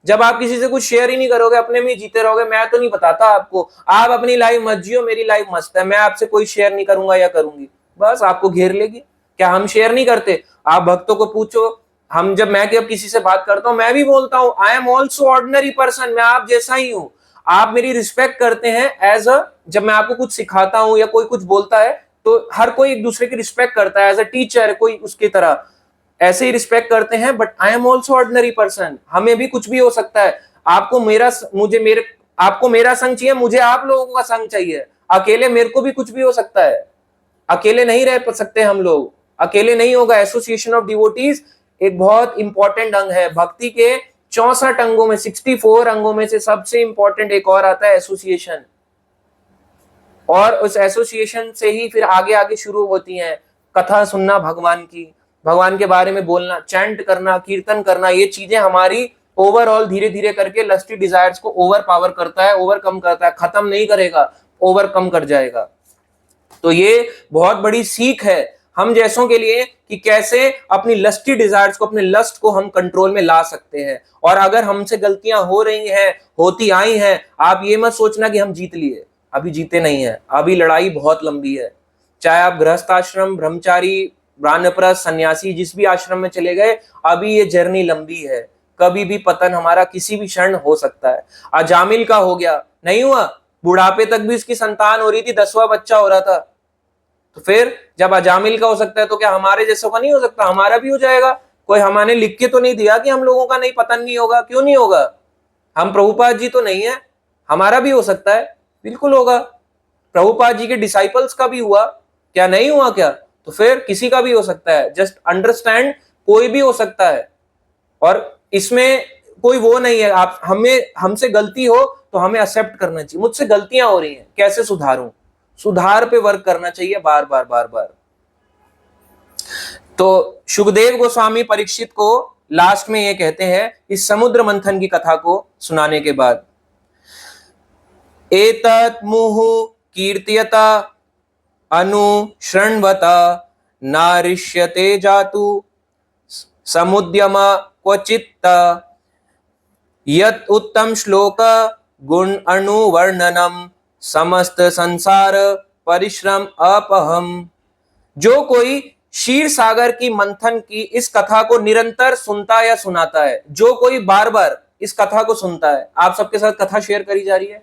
जब आप किसी से कुछ शेयर ही नहीं करोगे, अपने में जीते रहोगे, मैं तो नहीं बताता आपको, आप अपनी लाइफ मत जियो, मेरी लाइफ मस्त है, मैं आपसे कोई शेयर नहीं करूंगा या करूंगी, बस आपको घेर लेगी। क्या हम शेयर नहीं करते? आप भक्तों को पूछो, हम जब मैं किसी से बात करता हूं मैं भी बोलता हूं I am also ordinary person, मैं आप जैसा ही हूं। आप मेरी रिस्पेक्ट करते हैं एज अ, जब मैं आपको कुछ सिखाता हूं या कोई कुछ बोलता है तो हर कोई एक दूसरे की रिस्पेक्ट करता है, एज अ टीचर कोई उसकी तरह ऐसे ही रिस्पेक्ट करते हैं। But I am also ordinary person, हमें भी कुछ भी हो सकता है। आपको मेरा आपको मेरा संग चाहिए, मुझे आप लोगों का संग चाहिए। अकेले मेरे को भी कुछ भी हो सकता है, अकेले नहीं रह सकते हम लोग, अकेले नहीं होगा। एसोसिएशन ऑफ डिवोटीज एक बहुत इंपॉर्टेंट अंग है भक्ति के 64 अंगों में, 64 अंगों में से सबसे इंपॉर्टेंट एक और आता है एसोसिएशन। और उस एसोसिएशन से ही फिर आगे आगे शुरू होती हैं कथा सुनना भगवान की, भगवान के बारे में बोलना, चैंट करना, कीर्तन करना। ये चीजें हमारी ओवरऑल धीरे धीरे करके लस्टी डिजायर्स को ओवर पावर करता है, ओवरकम करता है, खत्म नहीं करेगा, ओवरकम कर जाएगा। तो ये बहुत बड़ी सीख है हम जैसों के लिए कि कैसे अपनी लस्टी डिजायर्स को, अपने लस्ट को हम कंट्रोल में ला सकते हैं। और अगर हमसे गलतियां हो रही हैं, होती आई हैं, आप ये मत सोचना कि हम जीत लिए, अभी जीते नहीं है, अभी लड़ाई बहुत लंबी है। चाहे आप गृहस्थ आश्रम, ब्रह्मचारी, वानप्रस्थ सन्यासी जिस भी आश्रम में चले गए, अभी ये जर्नी लंबी है, कभी भी पतन हमारा किसी भी क्षण हो सकता है। अजामिल का हो गया, नहीं हुआ, बुढ़ापे तक भी उसकी संतान हो रही थी, 10वां बच्चा हो रहा था। तो फिर जब अजामिल का हो सकता है तो क्या हमारे जैसों का नहीं हो सकता? हमारा भी हो जाएगा। कोई हमारे लिख के तो नहीं दिया कि हम लोगों का नहीं पतन नहीं होगा, क्यों नहीं होगा? हम प्रभुपाद जी तो नहीं है, हमारा भी हो सकता है, बिल्कुल होगा। प्रभुपाद जी के डिसाइपल्स का भी हुआ, क्या नहीं हुआ क्या? तो फिर किसी का भी हो सकता है। जस्ट अंडरस्टैंड, कोई भी हो सकता है, और इसमें कोई वो नहीं है। आप हमसे गलती हो तो हमें एक्सेप्ट करना चाहिए, मुझसे गलतियां हो रही हैं, कैसे सुधारूं? सुधार पे वर्क करना चाहिए बार बार बार बार। तो सुखदेव गोस्वामी परीक्षित को लास्ट में ये कहते हैं इस समुद्र मंथन की कथा को सुनाने के बाद, एतत् मुहुः कीर्त्यता अनुशृण्वता नारिष्यते जातु समुद्यम क्वचित् यत् उत्तम श्लोक गुण अनुवर्णनम समस्त संसार परिश्रम अपहम। जो कोई क्षीर सागर की मंथन की इस कथा को निरंतर सुनता या सुनाता है, जो कोई बार बार इस कथा को सुनता है, आप सबके साथ कथा शेयर करी जा रही है,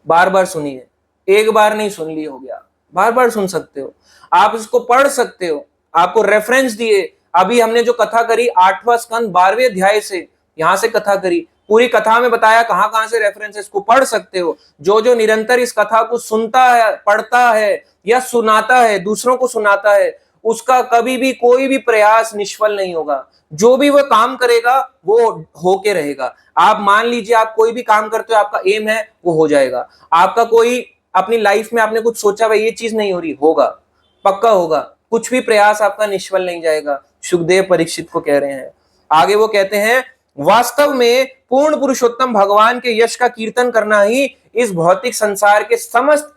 बार बार सुनिए, एक बार नहीं सुन ली हो गया, बार बार सुन सकते हो, आप इसको पढ़ सकते हो, आपको रेफरेंस दिए। अभी हमने जो कथा करी 8वां स्कंद 12वें अध्याय से, यहां से कथा करी, पूरी कथा में बताया कहां कहां से रेफरेंस है, इसको पढ़ सकते हो। जो जो निरंतर इस कथा को सुनता है, पढ़ता है या सुनाता है, दूसरों को सुनाता है, उसका कभी भी कोई भी प्रयास निष्फल नहीं होगा। जो भी वो काम करेगा वो होके रहेगा। आप मान लीजिए आप कोई भी काम करते हो, आपका एम है, वो हो जाएगा। आपका कोई अपनी लाइफ में आपने कुछ सोचा भाई ये चीज नहीं हो रही, होगा, पक्का होगा। कुछ भी प्रयास आपका निष्फल नहीं जाएगा। सुखदेव परीक्षित को कह रहे हैं। आगे वो कहते हैं, वास्तव में पूर्ण पुरुषोत्तम भगवान के यश का कीर्तन करना ही इस भौतिक संसार के समस्त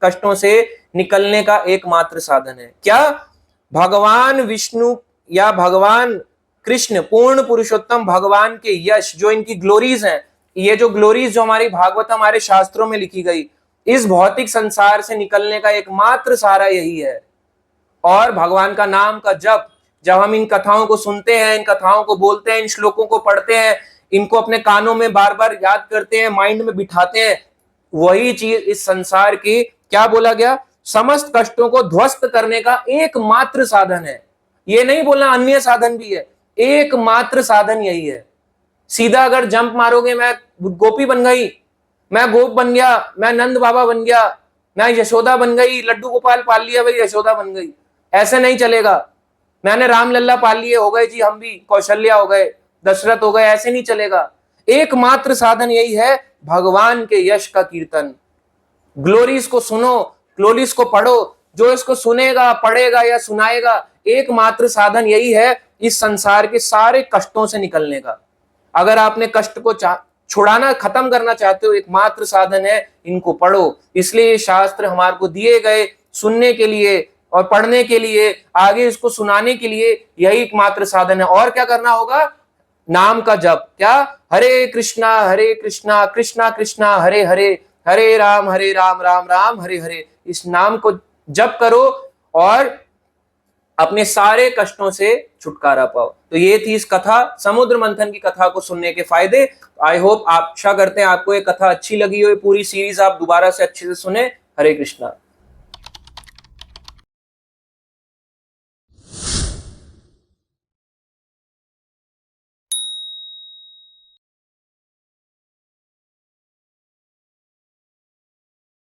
कष्टों से निकलने का एकमात्र साधन है। क्या? भगवान विष्णु या भगवान कृष्ण, पूर्ण पुरुषोत्तम भगवान के यश, जो इनकी ग्लोरीज हैं, ये जो ग्लोरीज जो हमारी भागवत हमारे शास्त्रों में लिखी गई, इस भौतिक संसार से निकलने का एकमात्र सहारा यही है। और भगवान का नाम का जप, जब हम इन कथाओं को सुनते हैं, इन कथाओं को बोलते हैं, इन श्लोकों को पढ़ते हैं, इनको अपने कानों में बार बार याद करते हैं, माइंड में बिठाते हैं, वही चीज इस संसार की, क्या बोला गया, समस्त कष्टों को ध्वस्त करने का एकमात्र साधन है। ये नहीं बोलना अन्य साधन भी है, एकमात्र साधन यही है। सीधा अगर जंप मारोगे, मैं गोपी बन गई, मैं गोप बन गया, मैं नंद बाबा बन गया, मैं यशोदा बन गई, लड्डू गोपाल पाल लिया भाई, यशोदा बन गई, ऐसे नहीं चलेगा। मैंने राम लल्ला पाल लिए, हो गए जी हम भी, कौशल्या हो गए, दशरथ हो गए, ऐसे नहीं चलेगा। एकमात्र साधन यही है, भगवान के यश का कीर्तन। ग्लोरीज को सुनो, ग्लोरीज को पढ़ो। जो इसको सुनेगा, पढ़ेगा या सुनाएगा, एकमात्र साधन यही है इस संसार के सारे कष्टों से निकलने का। अगर आपने कष्ट को छुड़ाना, खत्म करना चाहते हो, एकमात्र साधन है इनको पढ़ो। इसलिए शास्त्र हमारे को दिए गए सुनने के लिए और पढ़ने के लिए, आगे इसको सुनाने के लिए, यही एकमात्र साधन है। और क्या करना होगा? नाम का जप। क्या? हरे कृष्णा कृष्णा कृष्णा हरे हरे, हरे राम राम राम हरे हरे। इस नाम को जप करो और अपने सारे कष्टों से छुटकारा पाओ। तो ये थी इस कथा, समुद्र मंथन की कथा को सुनने के फायदे। आई होप, आशा करते हैं आपको ये कथा अच्छी लगी हो, पूरी सीरीज आप दोबारा से अच्छे से सुने। हरे कृष्णा।